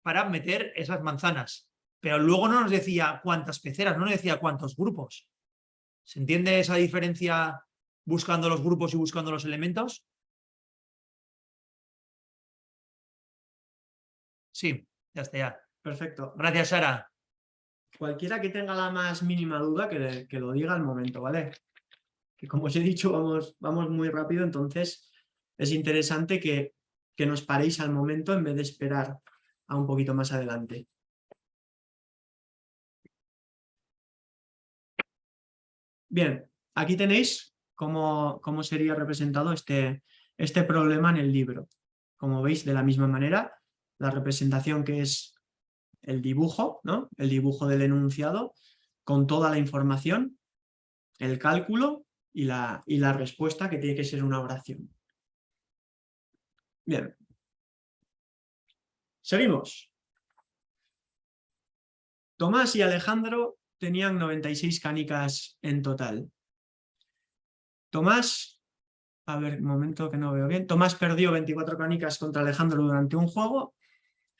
[SPEAKER 1] para meter esas manzanas, pero luego no nos decía cuántas peceras, no nos decía cuántos grupos. ¿Se entiende esa diferencia buscando los grupos y buscando los elementos? Sí, ya está ya.
[SPEAKER 2] Perfecto.
[SPEAKER 1] Gracias, Sara.
[SPEAKER 2] Cualquiera que tenga la más mínima duda, que lo diga al momento, ¿vale? Que como os he dicho, vamos muy rápido, entonces es interesante que nos paréis al momento en vez de esperar a un poquito más adelante. Bien, aquí tenéis cómo sería representado este problema en el libro. Como veis, de la misma manera, la representación que es el dibujo, ¿no? El dibujo del enunciado, con toda la información, el cálculo y la respuesta, que tiene que ser una oración. Bien. Seguimos. Tomás y Alejandro tenían 96 canicas en total. Tomás, a ver, un momento que no veo bien. Tomás perdió 24 canicas contra Alejandro durante un juego.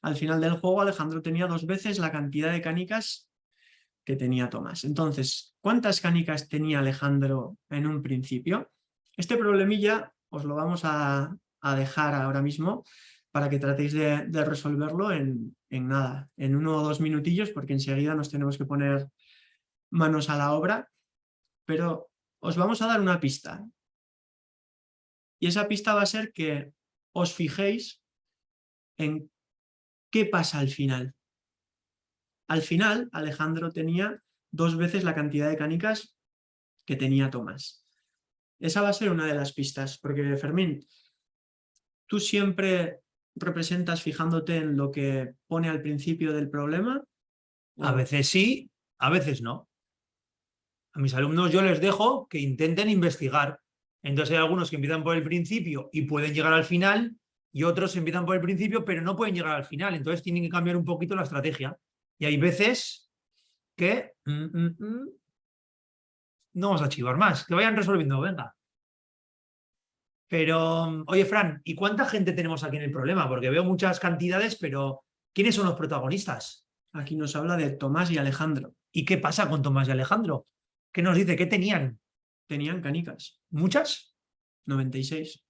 [SPEAKER 2] Al final del juego, Alejandro tenía 2 veces la cantidad de canicas que tenía Tomás. Entonces, ¿cuántas canicas tenía Alejandro en un principio? Este problemilla os lo vamos a dejar ahora mismo para que tratéis de resolverlo en nada, en 1 o 2 minutillos, porque enseguida nos tenemos que poner manos a la obra, pero os vamos a dar una pista. Y esa pista va a ser que os fijéis en qué pasa al final. Al final, Alejandro tenía 2 veces la cantidad de canicas que tenía Tomás. Esa va a ser una de las pistas, porque Fermín, ¿tú siempre representas fijándote en lo que pone al principio del problema?
[SPEAKER 1] A veces sí, a veces no. A mis alumnos yo les dejo que intenten investigar. Entonces hay algunos que empiezan por el principio y pueden llegar al final, y otros empiezan por el principio pero no pueden llegar al final. Entonces tienen que cambiar un poquito la estrategia. Y hay veces que no vamos a chivar más, que vayan resolviendo, venga. Pero, oye, Fran, ¿y cuánta gente tenemos aquí en el problema? Porque veo muchas cantidades, pero ¿quiénes son los protagonistas?
[SPEAKER 2] Aquí nos habla de Tomás y Alejandro.
[SPEAKER 1] ¿Y qué pasa con Tomás y Alejandro? ¿Qué nos dice? ¿Qué tenían?
[SPEAKER 2] Tenían canicas.
[SPEAKER 1] ¿Muchas?
[SPEAKER 2] 96.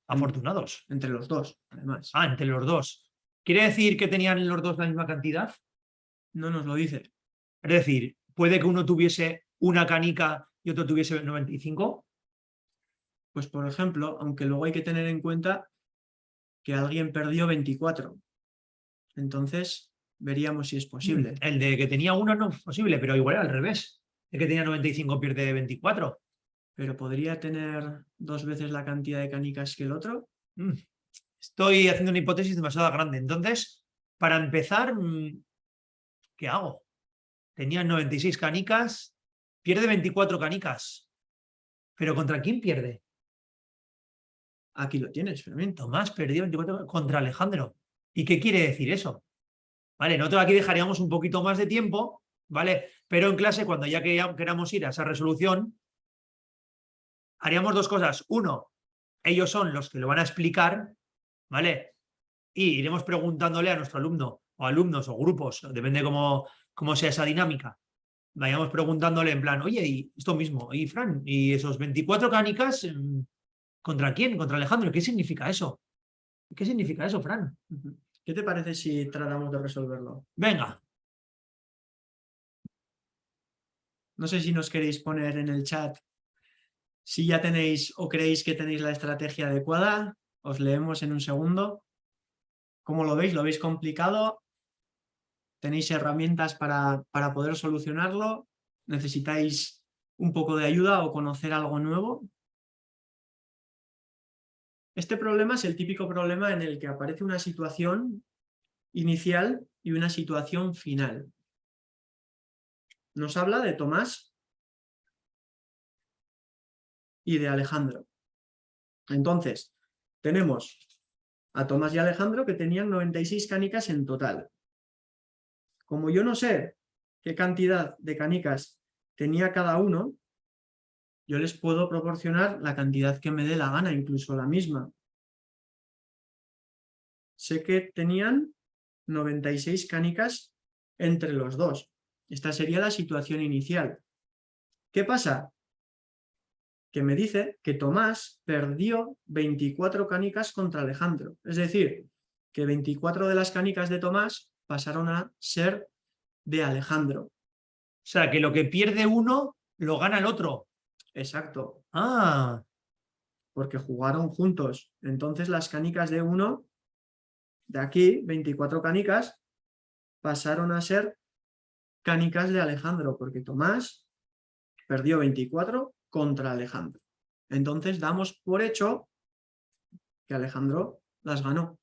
[SPEAKER 1] Afortunados.
[SPEAKER 2] Entre los dos, además.
[SPEAKER 1] Ah, entre los dos. ¿Quiere decir que tenían los dos la misma cantidad?
[SPEAKER 2] No nos lo dice.
[SPEAKER 1] Es decir, ¿puede que uno tuviese una canica y otro tuviese 95?
[SPEAKER 2] Pues por ejemplo, aunque luego hay que tener en cuenta que alguien perdió 24. Entonces, veríamos si es posible.
[SPEAKER 1] El de que tenía uno no es posible, pero igual era al revés. El que tenía 95 pierde 24.
[SPEAKER 2] ¿Pero podría tener 2 veces la cantidad de canicas que el otro?
[SPEAKER 1] Estoy haciendo una hipótesis demasiado grande. Entonces, para empezar, ¿qué hago? Tenía 96 canicas, pierde 24 canicas. ¿Pero contra quién pierde?
[SPEAKER 2] Aquí lo tienes, Fermín.
[SPEAKER 1] Tomás perdió 24 contra Alejandro. ¿Y qué quiere decir eso? Vale, nosotros aquí dejaríamos un poquito más de tiempo, ¿vale? Pero en clase, cuando ya queramos ir a esa resolución, haríamos dos cosas. Uno, ellos son los que lo van a explicar, ¿vale? Y iremos preguntándole a nuestro alumno o alumnos o grupos, depende cómo sea esa dinámica. Vayamos preguntándole en plan, oye, y esto mismo, y Fran, ¿y esos 24 canicas contra quién? ¿Contra Alejandro? ¿Qué significa eso? ¿Qué significa eso, Fran?
[SPEAKER 2] ¿Qué te parece si tratamos de resolverlo?
[SPEAKER 1] Venga.
[SPEAKER 2] No sé si nos queréis poner en el chat si ya tenéis o creéis que tenéis la estrategia adecuada. Os leemos en un segundo. ¿Cómo lo veis? ¿Lo veis complicado? ¿Tenéis herramientas para poder solucionarlo? ¿Necesitáis un poco de ayuda o conocer algo nuevo? Este problema es el típico problema en el que aparece una situación inicial y una situación final. Nos habla de Tomás y de Alejandro. Entonces, tenemos a Tomás y Alejandro que tenían 96 canicas en total. Como yo no sé qué cantidad de canicas tenía cada uno, yo les puedo proporcionar la cantidad que me dé la gana, incluso la misma. Sé que tenían 96 canicas entre los dos. Esta sería la situación inicial. ¿Qué pasa? Que me dice que Tomás perdió 24 canicas contra Alejandro. Es decir, que 24 de las canicas de Tomás pasaron a ser de Alejandro.
[SPEAKER 1] O sea, que lo que pierde uno, lo gana el otro.
[SPEAKER 2] Exacto.
[SPEAKER 1] Ah,
[SPEAKER 2] Porque jugaron juntos. Entonces las canicas de uno, de aquí, 24 canicas, pasaron a ser canicas de Alejandro, porque Tomás perdió 24 contra Alejandro. Entonces damos por hecho que Alejandro las ganó.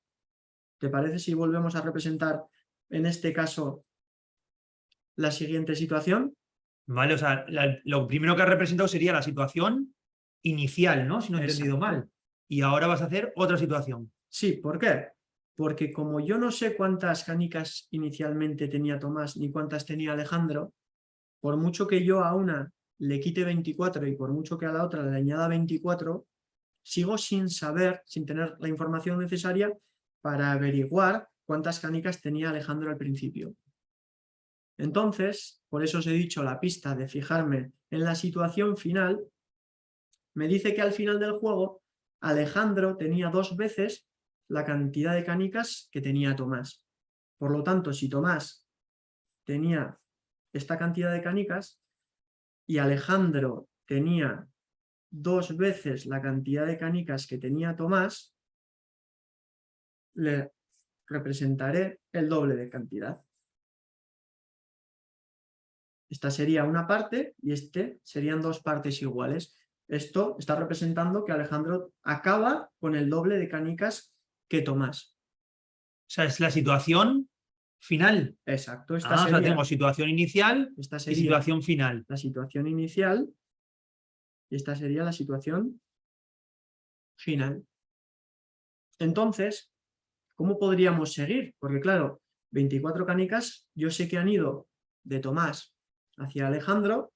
[SPEAKER 2] ¿Te parece si volvemos a representar en este caso la siguiente situación?
[SPEAKER 1] vale, o sea, lo primero que has representado sería la situación inicial, ¿no? Si no he entendido
[SPEAKER 2] Exacto.
[SPEAKER 1] mal. Y ahora vas a hacer otra situación.
[SPEAKER 2] Sí, ¿por qué? Porque como yo no sé cuántas canicas inicialmente tenía Tomás ni cuántas tenía Alejandro, por mucho que yo a una le quite 24 y por mucho que a la otra le añada 24, sigo sin saber, sin tener la información necesaria para averiguar cuántas canicas tenía Alejandro al principio. Entonces, por eso os he dicho la pista de fijarme en la situación final, me dice que al final del juego Alejandro tenía 2 veces la cantidad de canicas que tenía Tomás. Por lo tanto, si Tomás tenía esta cantidad de canicas y Alejandro tenía 2 veces la cantidad de canicas que tenía Tomás, le representaré el doble de cantidad. Esta sería una parte y este serían 2 partes iguales. Esto está representando que Alejandro acaba con el doble de canicas que Tomás.
[SPEAKER 1] O sea, es la situación final.
[SPEAKER 2] Exacto,
[SPEAKER 1] O sea, tengo situación inicial
[SPEAKER 2] esta
[SPEAKER 1] y
[SPEAKER 2] sería
[SPEAKER 1] situación final.
[SPEAKER 2] la situación inicial y esta sería la situación final. Entonces, ¿cómo podríamos seguir? Porque claro, 24 canicas, yo sé que han ido de Tomás hacia Alejandro,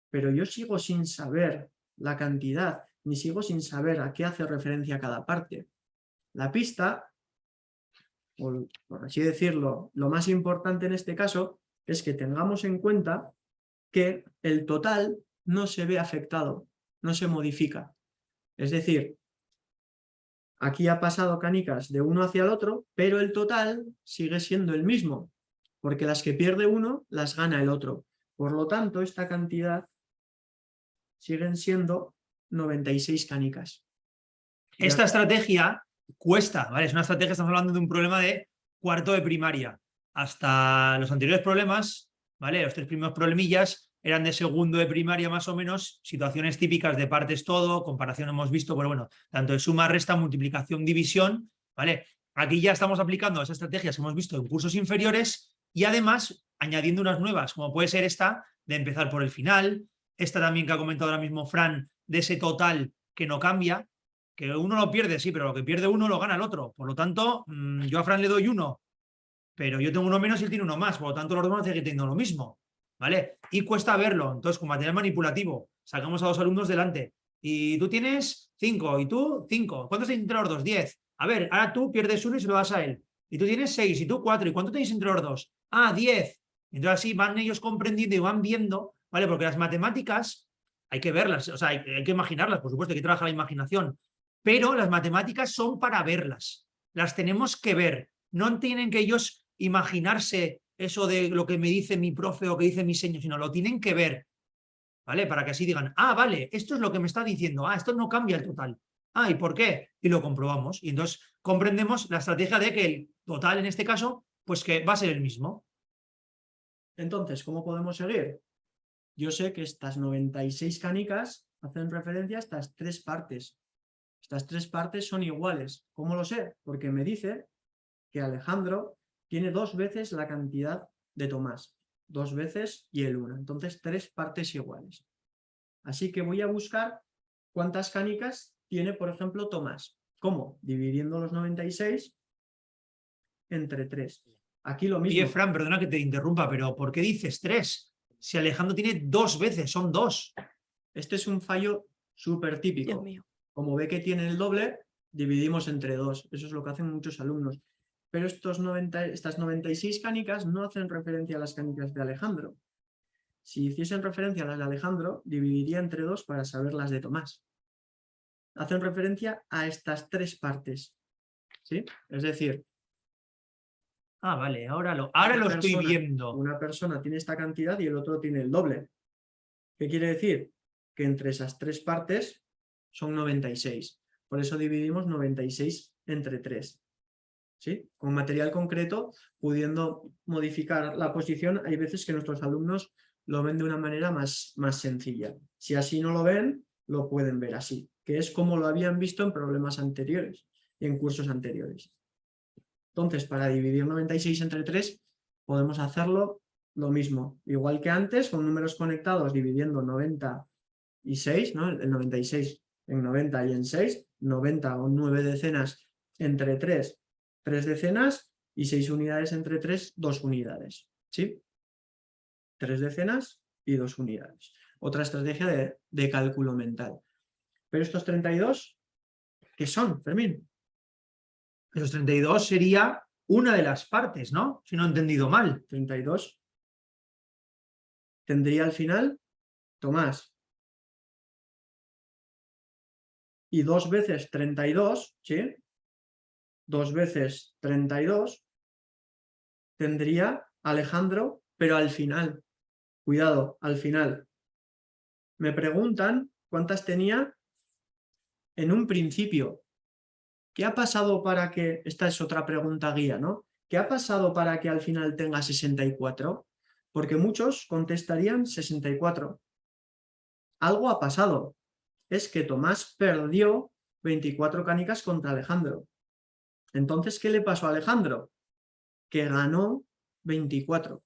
[SPEAKER 2] pero yo sigo sin saber la cantidad, ni sigo sin saber a qué hace referencia cada parte. La pista, o por así decirlo, lo más importante en este caso, es que tengamos en cuenta que el total no se ve afectado, no se modifica. Es decir, aquí ha pasado canicas de uno hacia el otro, pero el total sigue siendo el mismo, porque las que pierde uno las gana el otro. Por lo tanto, esta cantidad siguen siendo 96 canicas.
[SPEAKER 1] Esta estrategia cuesta, ¿vale? Es una estrategia, estamos hablando de un problema de cuarto de primaria. Hasta los anteriores problemas, ¿vale? Los 3 primeros problemillas eran de segundo de primaria más o menos, situaciones típicas de partes todo, comparación hemos visto, pero bueno, tanto de suma, resta, multiplicación, división, ¿vale? Aquí ya estamos aplicando esas estrategias que hemos visto en cursos inferiores y además añadiendo unas nuevas, como puede ser esta de empezar por el final, esta también que ha comentado ahora mismo Fran, de ese total que no cambia, que uno lo pierde, sí, pero lo que pierde uno lo gana el otro. Por lo tanto, yo a Fran le doy 1, pero yo tengo 1 menos y él tiene 1 más. Por lo tanto, los dos van a seguir teniendo lo mismo. ¿Vale? Y cuesta verlo. Entonces, con material manipulativo, sacamos a 2 alumnos delante. Y tú tienes 5 y tú 5. ¿Cuántos tienes entre los dos? 10. A ver, ahora tú pierdes 1 y se lo das a él. Y tú tienes 6 y tú 4. ¿Y cuánto tenéis entre los dos? Ah, 10. Entonces así van ellos comprendiendo y van viendo, ¿vale? Porque las matemáticas hay que verlas, o sea, hay que imaginarlas, por supuesto, hay que trabajar la imaginación. Pero las matemáticas son para verlas. Las tenemos que ver. No tienen que ellos imaginarse eso de lo que me dice mi profe o que dice mi señor, sino lo tienen que ver, ¿vale? Para que así digan, ah, vale, esto es lo que me está diciendo, ah, esto no cambia el total. Ah, ¿y por qué? Y lo comprobamos. Y entonces comprendemos la estrategia de que el total, en este caso, pues que va a ser el mismo.
[SPEAKER 2] Entonces, ¿cómo podemos seguir? Yo sé que estas 96 canicas hacen referencia a estas 3 partes. Estas 3 partes son iguales. ¿Cómo lo sé? Porque me dice que Alejandro tiene 2 veces la cantidad de Tomás. 2 veces y el 1. Entonces, 3 partes iguales. Así que voy a buscar cuántas canicas tiene, por ejemplo, Tomás. ¿Cómo? Dividiendo los 96 entre 3. Aquí lo mismo.
[SPEAKER 1] Oye, Fran, perdona que te interrumpa, pero ¿por qué dices 3? Si Alejandro tiene 2 veces, son 2.
[SPEAKER 2] Este es un fallo súper típico. Como ve que tiene el doble, dividimos entre 2. Eso es lo que hacen muchos alumnos. Pero estas 96 canicas no hacen referencia a las canicas de Alejandro. Si hiciesen referencia a las de Alejandro, dividiría entre 2 para saber las de Tomás. Hacen referencia a estas 3 partes. ¿Sí? Es decir,
[SPEAKER 1] Ah, vale, ahora lo estoy viendo.
[SPEAKER 2] Una persona tiene esta cantidad y el otro tiene el doble. ¿Qué quiere decir? Que entre esas 3 partes son 96. Por eso dividimos 96 entre 3. ¿Sí? Con material concreto, pudiendo modificar la posición, hay veces que nuestros alumnos lo ven de una manera más sencilla. Si así no lo ven, lo pueden ver así, que es como lo habían visto en problemas anteriores y en cursos anteriores. Entonces, para dividir 96 entre 3, podemos hacerlo lo mismo. Igual que antes, con números conectados, dividiendo 96, ¿no? El 96 en 90 y en 6, 90 o 9 decenas entre 3, 3 decenas, y 6 unidades entre 3, 2 unidades. ¿Sí? 3 decenas y 2 unidades. Otra estrategia de cálculo mental. Pero estos 32, ¿qué son, Fermín?
[SPEAKER 1] Esos 32 sería una de las partes, ¿no? Si no he entendido mal.
[SPEAKER 2] 32 tendría al final Tomás. Y 2 veces 32, ¿sí? 2 veces 32 tendría Alejandro, pero al final. Cuidado, al final. Me preguntan cuántas tenía en un principio. ¿Qué ha pasado para que... Esta es otra pregunta guía, ¿no? ¿Qué ha pasado para que al final tenga 64? Porque muchos contestarían 64. Algo ha pasado. Es que Tomás perdió 24 canicas contra Alejandro. Entonces, ¿qué le pasó a Alejandro? Que ganó 24.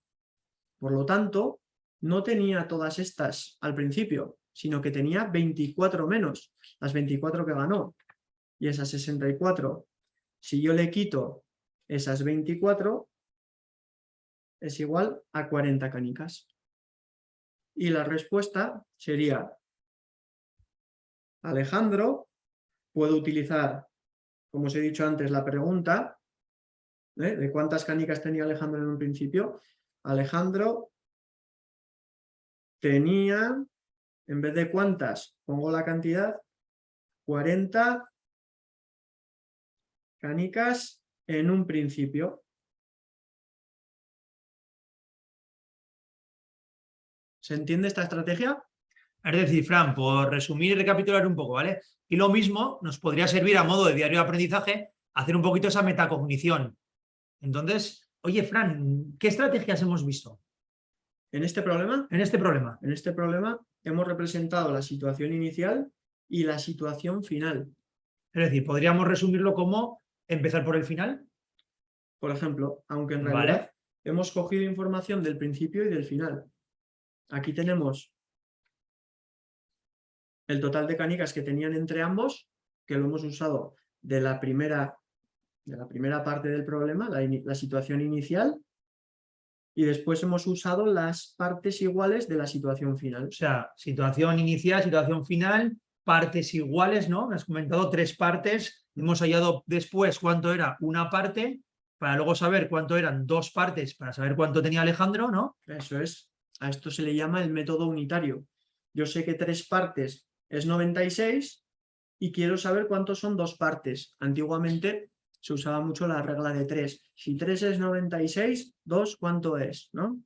[SPEAKER 2] Por lo tanto, no tenía todas estas al principio, sino que tenía 24 menos, las 24 que ganó. Y esas 64, si yo le quito esas 24, es igual a 40 canicas. Y la respuesta sería, Alejandro, puedo utilizar, como os he dicho antes, la pregunta de cuántas canicas tenía Alejandro en un principio. Alejandro tenía, en vez de cuántas, pongo la cantidad, 40 canicas en un principio. ¿Se entiende esta estrategia?
[SPEAKER 1] Es decir, Fran, por resumir y recapitular un poco, ¿vale? Y lo mismo nos podría servir a modo de diario de aprendizaje hacer un poquito esa metacognición. Entonces, oye, Fran, ¿qué estrategias hemos visto
[SPEAKER 2] ¿En este problema?
[SPEAKER 1] en este problema?
[SPEAKER 2] En este problema hemos representado la situación inicial y la situación final.
[SPEAKER 1] Es decir, podríamos resumirlo como empezar por el final.
[SPEAKER 2] Por ejemplo, aunque en realidad hemos cogido información del principio y del final. Aquí tenemos el total de canicas que tenían entre ambos que lo hemos usado de la primera parte del problema, la situación inicial, y después hemos usado las partes iguales de la situación final.
[SPEAKER 1] O sea, situación inicial, situación final, partes iguales, ¿no? Me has comentado 3 partes. Hemos hallado después cuánto era una parte, para luego saber cuánto eran 2 partes, para saber cuánto tenía Alejandro, ¿no?
[SPEAKER 2] Eso es. A esto se le llama el método unitario. Yo sé que 3 partes es 96 y quiero saber cuántos son 2 partes. Antiguamente se usaba mucho la regla de 3. Si 3 es 96, 2, ¿cuánto es? ¿No?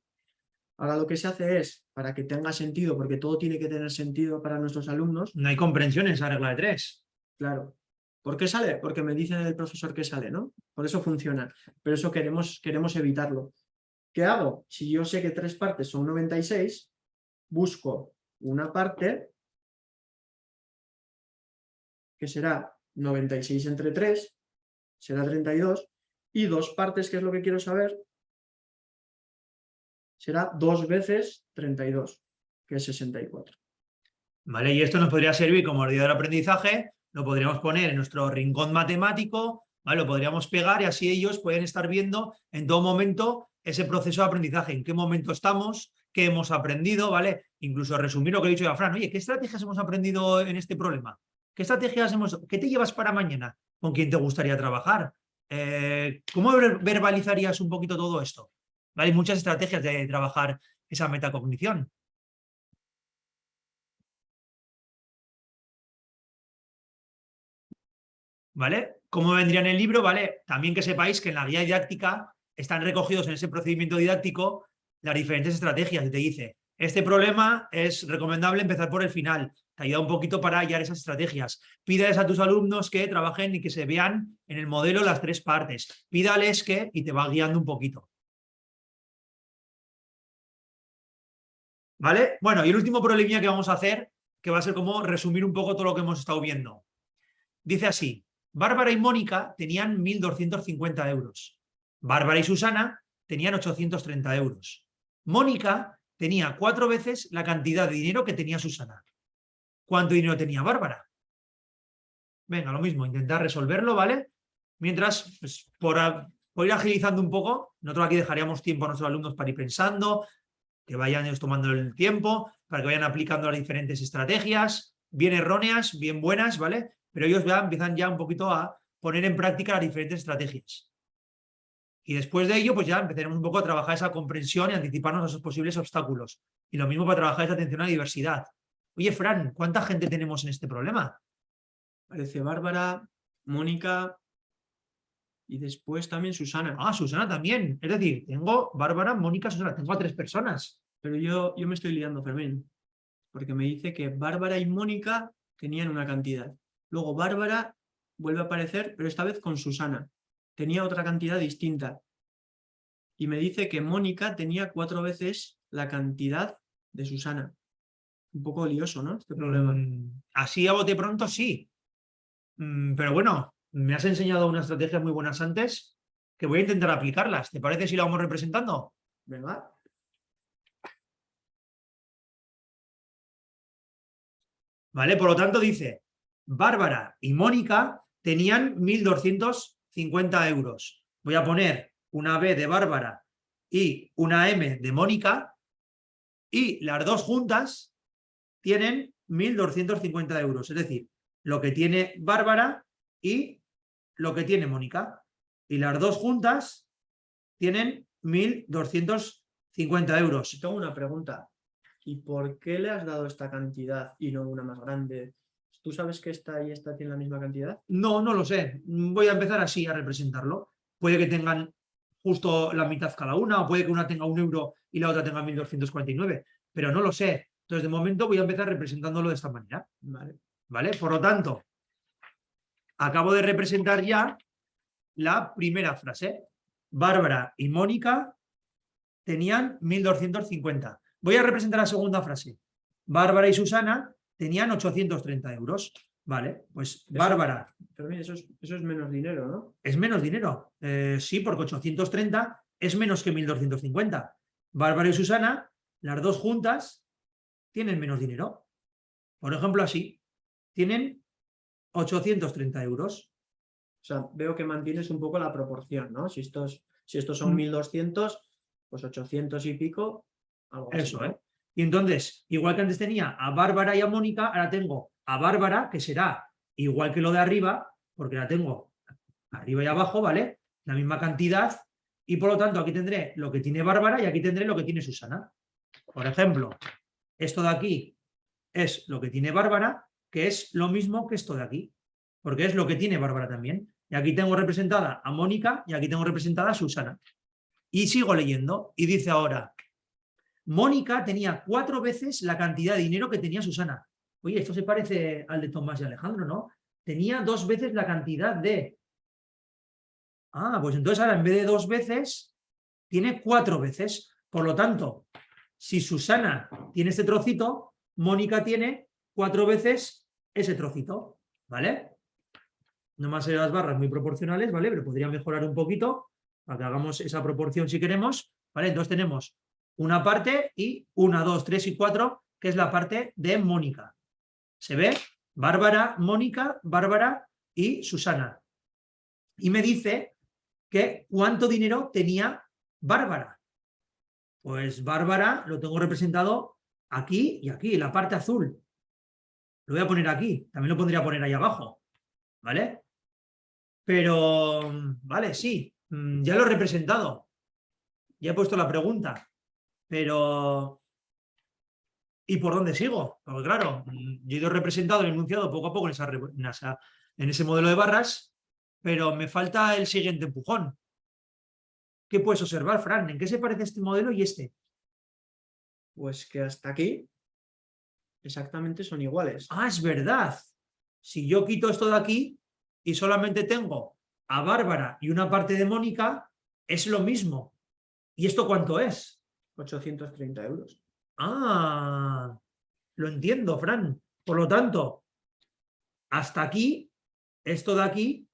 [SPEAKER 2] Ahora lo que se hace es, para que tenga sentido, porque todo tiene que tener sentido para nuestros alumnos.
[SPEAKER 1] No hay comprensión en esa regla de 3.
[SPEAKER 2] Claro. ¿Por qué sale? Porque me dice el profesor que sale, ¿no? Por eso funciona. Pero eso queremos evitarlo. ¿Qué hago? Si yo sé que 3 partes son 96, busco una parte que será 96 entre 3, será 32, y 2 partes, que es lo que quiero saber, será 2 veces 32, que es 64.
[SPEAKER 1] ¿Vale? Y esto nos podría servir como ayuda de aprendizaje, lo podríamos poner en nuestro rincón matemático, ¿vale? Lo podríamos pegar y así ellos pueden estar viendo en todo momento ese proceso de aprendizaje, en qué momento estamos, qué hemos aprendido, ¿vale? Incluso resumir lo que he dicho a Fran, oye, ¿qué estrategias hemos aprendido en este problema? ¿Qué estrategias qué te llevas para mañana? ¿Con quién te gustaría trabajar? ¿Cómo verbalizarías un poquito todo esto? ¿Vale? Hay muchas estrategias de trabajar esa metacognición. ¿Vale? ¿Cómo vendría en el libro? ¿Vale? También que sepáis que en la guía didáctica están recogidos en ese procedimiento didáctico las diferentes estrategias. Te dice, este problema es recomendable empezar por el final. Te ayuda un poquito para hallar esas estrategias. Pídales a tus alumnos que trabajen y que se vean en el modelo las 3 partes. Pídales que, y te va guiando un poquito. ¿Vale? Bueno, y el último problemilla que vamos a hacer, que va a ser como resumir un poco todo lo que hemos estado viendo. Dice así, Bárbara y Mónica tenían 1.250 euros. Bárbara y Susana tenían 830 euros. Mónica tenía 4 veces la cantidad de dinero que tenía Susana. ¿Cuánto dinero tenía Bárbara? Venga, lo mismo, intentar resolverlo, ¿vale? Mientras, pues, por ir agilizando un poco, nosotros aquí dejaríamos tiempo a nuestros alumnos para ir pensando, que vayan ellos tomando el tiempo, para que vayan aplicando las diferentes estrategias, bien erróneas, bien buenas, ¿vale? Pero ellos ya empiezan ya un poquito a poner en práctica las diferentes estrategias. Y después de ello, pues ya empezaremos un poco a trabajar esa comprensión y anticiparnos a esos posibles obstáculos. Y lo mismo para trabajar esa atención a la diversidad. Oye, Fran, ¿cuánta gente tenemos en este problema?
[SPEAKER 2] Parece Bárbara, Mónica y después también Susana.
[SPEAKER 1] Ah, Susana también. Es decir, tengo Bárbara, Mónica, Susana. Tengo a 3 personas.
[SPEAKER 2] Pero yo me estoy liando, Fermín, porque me dice que Bárbara y Mónica tenían una cantidad. Luego Bárbara vuelve a aparecer, pero esta vez con Susana. Tenía otra cantidad distinta. Y me dice que Mónica tenía 4 veces la cantidad de Susana. Un poco lioso, ¿no? Este problema.
[SPEAKER 1] Así a bote pronto, sí. Pero bueno, me has enseñado unas estrategias muy buenas antes que voy a intentar aplicarlas. ¿Te parece si lo vamos representando?
[SPEAKER 2] Venga.
[SPEAKER 1] ¿Vale? Por lo tanto, dice, Bárbara y Mónica tenían 1.250 euros. Voy a poner una B de Bárbara y una M de Mónica y las dos juntas tienen 1.250 euros. Es decir, lo que tiene Bárbara y lo que tiene Mónica. Y las dos juntas tienen 1.250 euros.
[SPEAKER 2] Tengo una pregunta. ¿Y por qué le has dado esta cantidad y no una más grande? ¿Tú sabes que esta y esta tienen la misma cantidad?
[SPEAKER 1] No, no lo sé. Voy a empezar así a representarlo. Puede que tengan justo la mitad cada una, o puede que una tenga 1 euro y la otra tenga 1.249, pero no lo sé. Entonces, de momento voy a empezar representándolo de esta manera. ¿Vale? Por lo tanto, acabo de representar ya la primera frase. Bárbara y Mónica tenían 1.250. Voy a representar la segunda frase. Bárbara y Susana tenían 830 euros. Vale, pues Bárbara.
[SPEAKER 2] Pero mira, eso es menos dinero, ¿no?
[SPEAKER 1] Es menos dinero. Sí, porque 830 es menos que 1.250. Bárbara y Susana, las dos juntas, tienen menos dinero. Por ejemplo, así. Tienen 830 euros.
[SPEAKER 2] O sea, veo que mantienes un poco la proporción, ¿no? Si estos son 1200, pues 800 y pico, algo así,
[SPEAKER 1] Eso,
[SPEAKER 2] ¿no?
[SPEAKER 1] ¿eh? Y entonces, igual que antes tenía a Bárbara y a Mónica, ahora tengo a Bárbara, que será igual que lo de arriba, porque la tengo arriba y abajo, ¿vale? La misma cantidad, y por lo tanto aquí tendré lo que tiene Bárbara y aquí tendré lo que tiene Susana. Por ejemplo, esto de aquí es lo que tiene Bárbara, que es lo mismo que esto de aquí, porque es lo que tiene Bárbara también. Y aquí tengo representada a Mónica y aquí tengo representada a Susana. Y sigo leyendo y dice ahora, Mónica tenía 4 veces la cantidad de dinero que tenía Susana. Oye, esto se parece al de Tomás y Alejandro, ¿no? Tenía 2 veces la cantidad de... Ah, pues entonces ahora en vez de 2 veces, tiene 4 veces. Por lo tanto, si Susana tiene este trocito, Mónica tiene 4 veces ese trocito, ¿vale? No más las barras muy proporcionales, ¿vale? Pero podría mejorar un poquito para que hagamos esa proporción si queremos, ¿vale? Entonces tenemos una parte y 1, 2, 3 y 4, que es la parte de Mónica. ¿Se ve? Bárbara, Mónica, Bárbara y Susana. Y me dice que cuánto dinero tenía Bárbara. Pues Bárbara lo tengo representado aquí y aquí, en la parte azul. Lo voy a poner aquí, también lo podría poner ahí abajo, ¿vale? Pero, vale, sí, ya lo he representado, ya he puesto la pregunta, pero ¿y por dónde sigo? Porque claro, yo he ido representado el enunciado poco a poco en ese modelo de barras, pero me falta el siguiente empujón. ¿Qué puedes observar, Fran? ¿En qué se parece este modelo y este?
[SPEAKER 2] Pues que hasta aquí exactamente son iguales.
[SPEAKER 1] Ah, es verdad. Si yo quito esto de aquí y solamente tengo a Bárbara y una parte de Mónica, es lo mismo. ¿Y esto cuánto es?
[SPEAKER 2] 830 euros.
[SPEAKER 1] Ah, lo entiendo, Fran. Por lo tanto, hasta aquí, esto de aquí,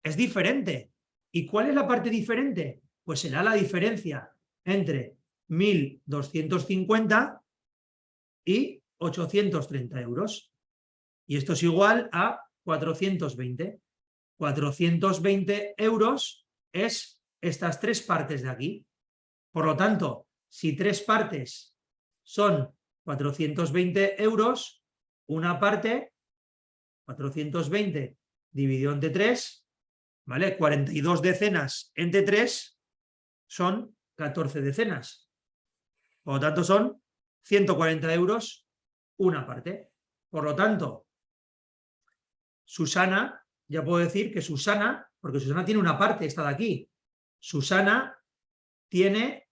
[SPEAKER 1] es diferente. ¿Y cuál es la parte diferente? Pues será la diferencia entre 1.250 y 830 euros. Y esto es igual a 420. 420 euros es estas 3 partes de aquí. Por lo tanto, si 3 partes son 420 euros, una parte, 420 dividido entre 3, ¿vale? 42 decenas entre 3 son 14 decenas. Por lo tanto, son 140 euros una parte. Por lo tanto, Susana, ya puedo decir que Susana, porque Susana tiene una parte, esta de aquí, Susana tiene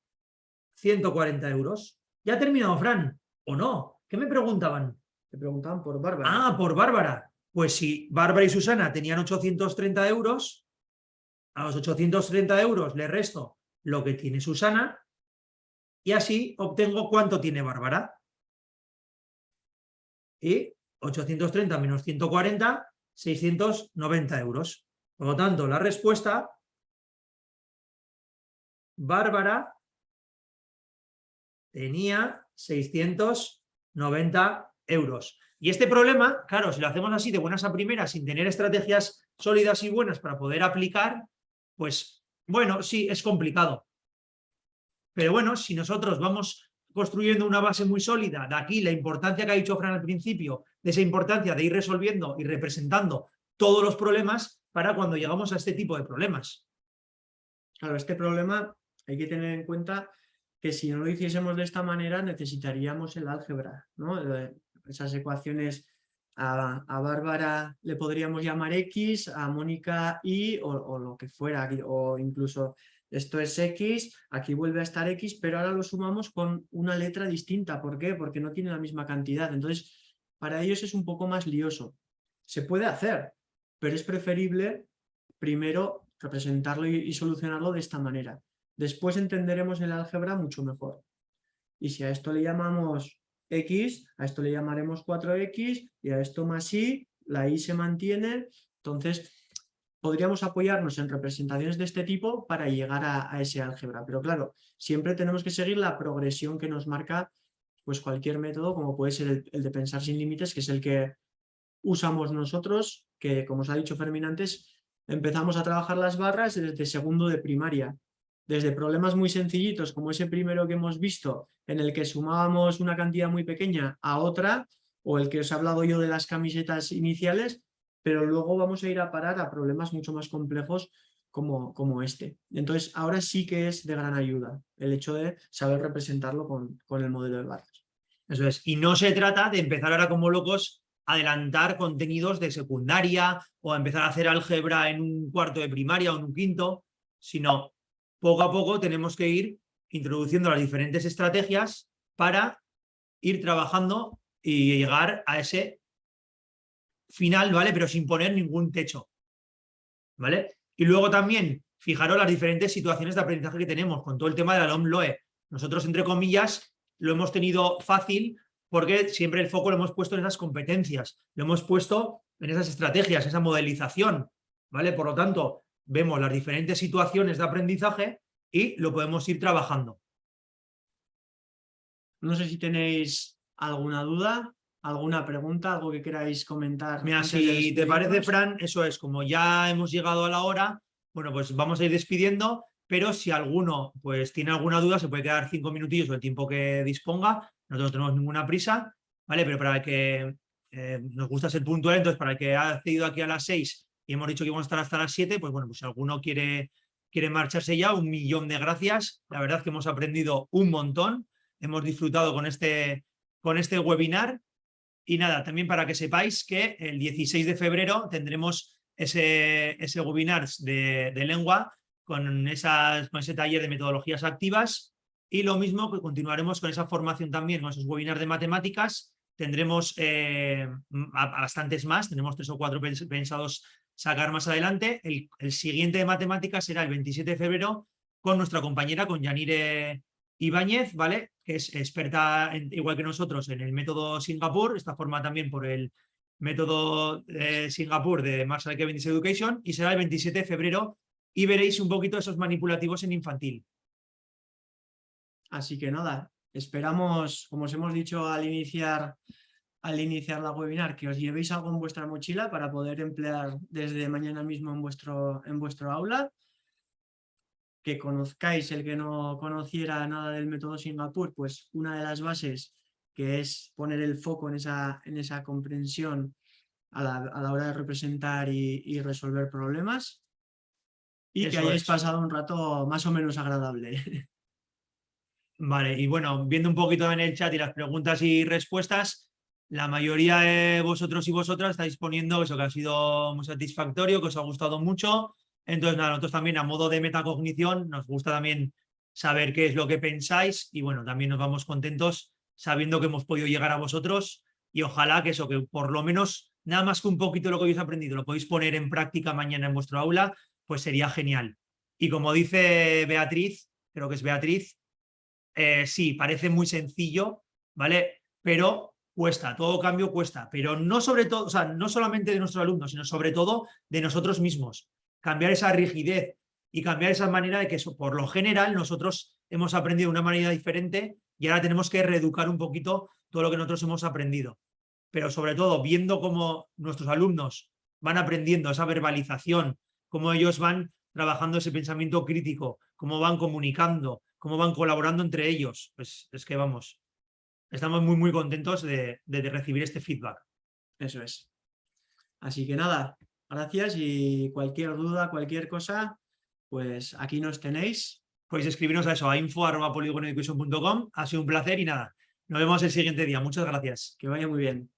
[SPEAKER 1] 140 euros. ¿Ya ha terminado, Fran? ¿O no? ¿Qué me preguntaban?
[SPEAKER 2] Te preguntaban por Bárbara.
[SPEAKER 1] Ah, por Bárbara. Pues si Bárbara y Susana tenían 830 euros, a los 830 euros le resto lo que tiene Susana y así obtengo cuánto tiene Bárbara. Y 830 menos 140, 690 euros. Por lo tanto, la respuesta, Bárbara tenía 690 euros. Y este problema, claro, si lo hacemos así de buenas a primeras, sin tener estrategias sólidas y buenas para poder aplicar, pues bueno, sí, es complicado. Pero bueno, si nosotros vamos construyendo una base muy sólida, de aquí la importancia que ha dicho Fran al principio, de esa importancia de ir resolviendo y representando todos los problemas para cuando llegamos a este tipo de problemas.
[SPEAKER 2] Claro, este problema hay que tener en cuenta que si no lo hiciésemos de esta manera necesitaríamos el álgebra, ¿no? Esas ecuaciones a Bárbara le podríamos llamar X, a Mónica Y o lo que fuera, o incluso esto es X, aquí vuelve a estar X, pero ahora lo sumamos con una letra distinta. ¿Por qué? Porque no tiene la misma cantidad. Entonces, para ellos es un poco más lioso. Se puede hacer, pero es preferible primero representarlo y solucionarlo de esta manera. Después entenderemos el álgebra mucho mejor. Y si a esto le llamamos X, a esto le llamaremos 4X y a esto más Y, la Y se mantiene. Entonces, podríamos apoyarnos en representaciones de este tipo para llegar a ese álgebra. Pero claro, siempre tenemos que seguir la progresión que nos marca pues cualquier método, como puede ser el de pensar sin límites, que es el que usamos nosotros, que como os ha dicho Fermín antes, empezamos a trabajar las barras desde segundo de primaria. Desde problemas muy sencillitos como ese primero que hemos visto, en el que sumábamos una cantidad muy pequeña a otra, o el que os he hablado yo de las camisetas iniciales, pero luego vamos a ir a parar a problemas mucho más complejos como este. Entonces, ahora sí que es de gran ayuda el hecho de saber representarlo con el modelo de barras.
[SPEAKER 1] Eso es. Y no se trata de empezar ahora como locos a adelantar contenidos de secundaria o a empezar a hacer álgebra en un cuarto de primaria o en un quinto, sino poco a poco tenemos que ir introduciendo las diferentes estrategias para ir trabajando y llegar a ese final, ¿vale? Pero sin poner ningún techo, ¿vale? Y luego también, fijaros las diferentes situaciones de aprendizaje que tenemos con todo el tema de la LOMLOE. Nosotros, entre comillas, lo hemos tenido fácil porque siempre el foco lo hemos puesto en esas competencias, lo hemos puesto en esas estrategias, esa modelización, ¿vale? Por lo tanto, vemos las diferentes situaciones de aprendizaje y lo podemos ir trabajando.
[SPEAKER 2] No sé si tenéis alguna duda, alguna pregunta, algo que queráis comentar.
[SPEAKER 1] Mira, si te parece, Fran, eso es, como ya hemos llegado a la hora, bueno, pues vamos a ir despidiendo, pero si alguno pues tiene alguna duda, se puede quedar 5 minutillos o el tiempo que disponga, nosotros no tenemos ninguna prisa, ¿vale? Pero para el que nos gusta ser puntual, entonces para el que ha accedido aquí a las 6 y hemos dicho que vamos a estar hasta las 7, pues bueno, pues si alguno quiere marcharse ya, 1.000.000 de gracias. La verdad es que hemos aprendido un montón, hemos disfrutado con este webinar. Y nada, también para que sepáis que el 16 de febrero tendremos ese webinar de lengua con ese taller de metodologías activas y lo mismo que continuaremos con esa formación también, con esos webinars de matemáticas. Tendremos bastantes más, tenemos 3 o 4 pensados sacar más adelante. El siguiente de matemáticas será el 27 de febrero con nuestra compañera, con Yanire Ibáñez, ¿vale? Que es experta, igual que nosotros, en el método Singapur, está formada también por el método Singapur de Marshall Cavendish Education y será el 27 de febrero y veréis un poquito esos manipulativos en infantil.
[SPEAKER 2] Así que nada, esperamos, como os hemos dicho al iniciar la webinar, que os llevéis algo en vuestra mochila para poder emplear desde mañana mismo en vuestro aula. Que conozcáis, el que no conociera nada del método Singapur, pues una de las bases que es poner el foco en esa comprensión a la hora de representar y resolver problemas y que hayáis pasado un rato más o menos agradable.
[SPEAKER 1] Vale, y bueno, viendo un poquito en el chat y las preguntas y respuestas, la mayoría de vosotros y vosotras estáis poniendo eso, que ha sido muy satisfactorio, que os ha gustado mucho. Entonces, nada, nosotros también a modo de metacognición nos gusta también saber qué es lo que pensáis y bueno, también nos vamos contentos sabiendo que hemos podido llegar a vosotros y ojalá que eso, que por lo menos nada más que un poquito de lo que habéis aprendido lo podéis poner en práctica mañana en vuestro aula, pues sería genial. Y como dice Beatriz, creo que es Beatriz, sí, parece muy sencillo, ¿vale? Pero cuesta, todo cambio cuesta, pero no sobre todo, o sea, no solamente de nuestros alumnos, sino sobre todo de nosotros mismos. Cambiar esa rigidez y cambiar esa manera de que eso, por lo general nosotros hemos aprendido de una manera diferente y ahora tenemos que reeducar un poquito todo lo que nosotros hemos aprendido. Pero sobre todo viendo cómo nuestros alumnos van aprendiendo esa verbalización, cómo ellos van trabajando ese pensamiento crítico, cómo van comunicando, cómo van colaborando entre ellos, pues es que vamos, estamos muy, muy contentos de recibir este feedback.
[SPEAKER 2] Eso es. Así que nada, gracias y cualquier duda, cualquier cosa, pues aquí nos tenéis.
[SPEAKER 1] Podéis escribirnos a eso, a info@polygoneducation.com. Ha sido un placer y nada, nos vemos el siguiente día. Muchas gracias.
[SPEAKER 2] Que vaya muy bien.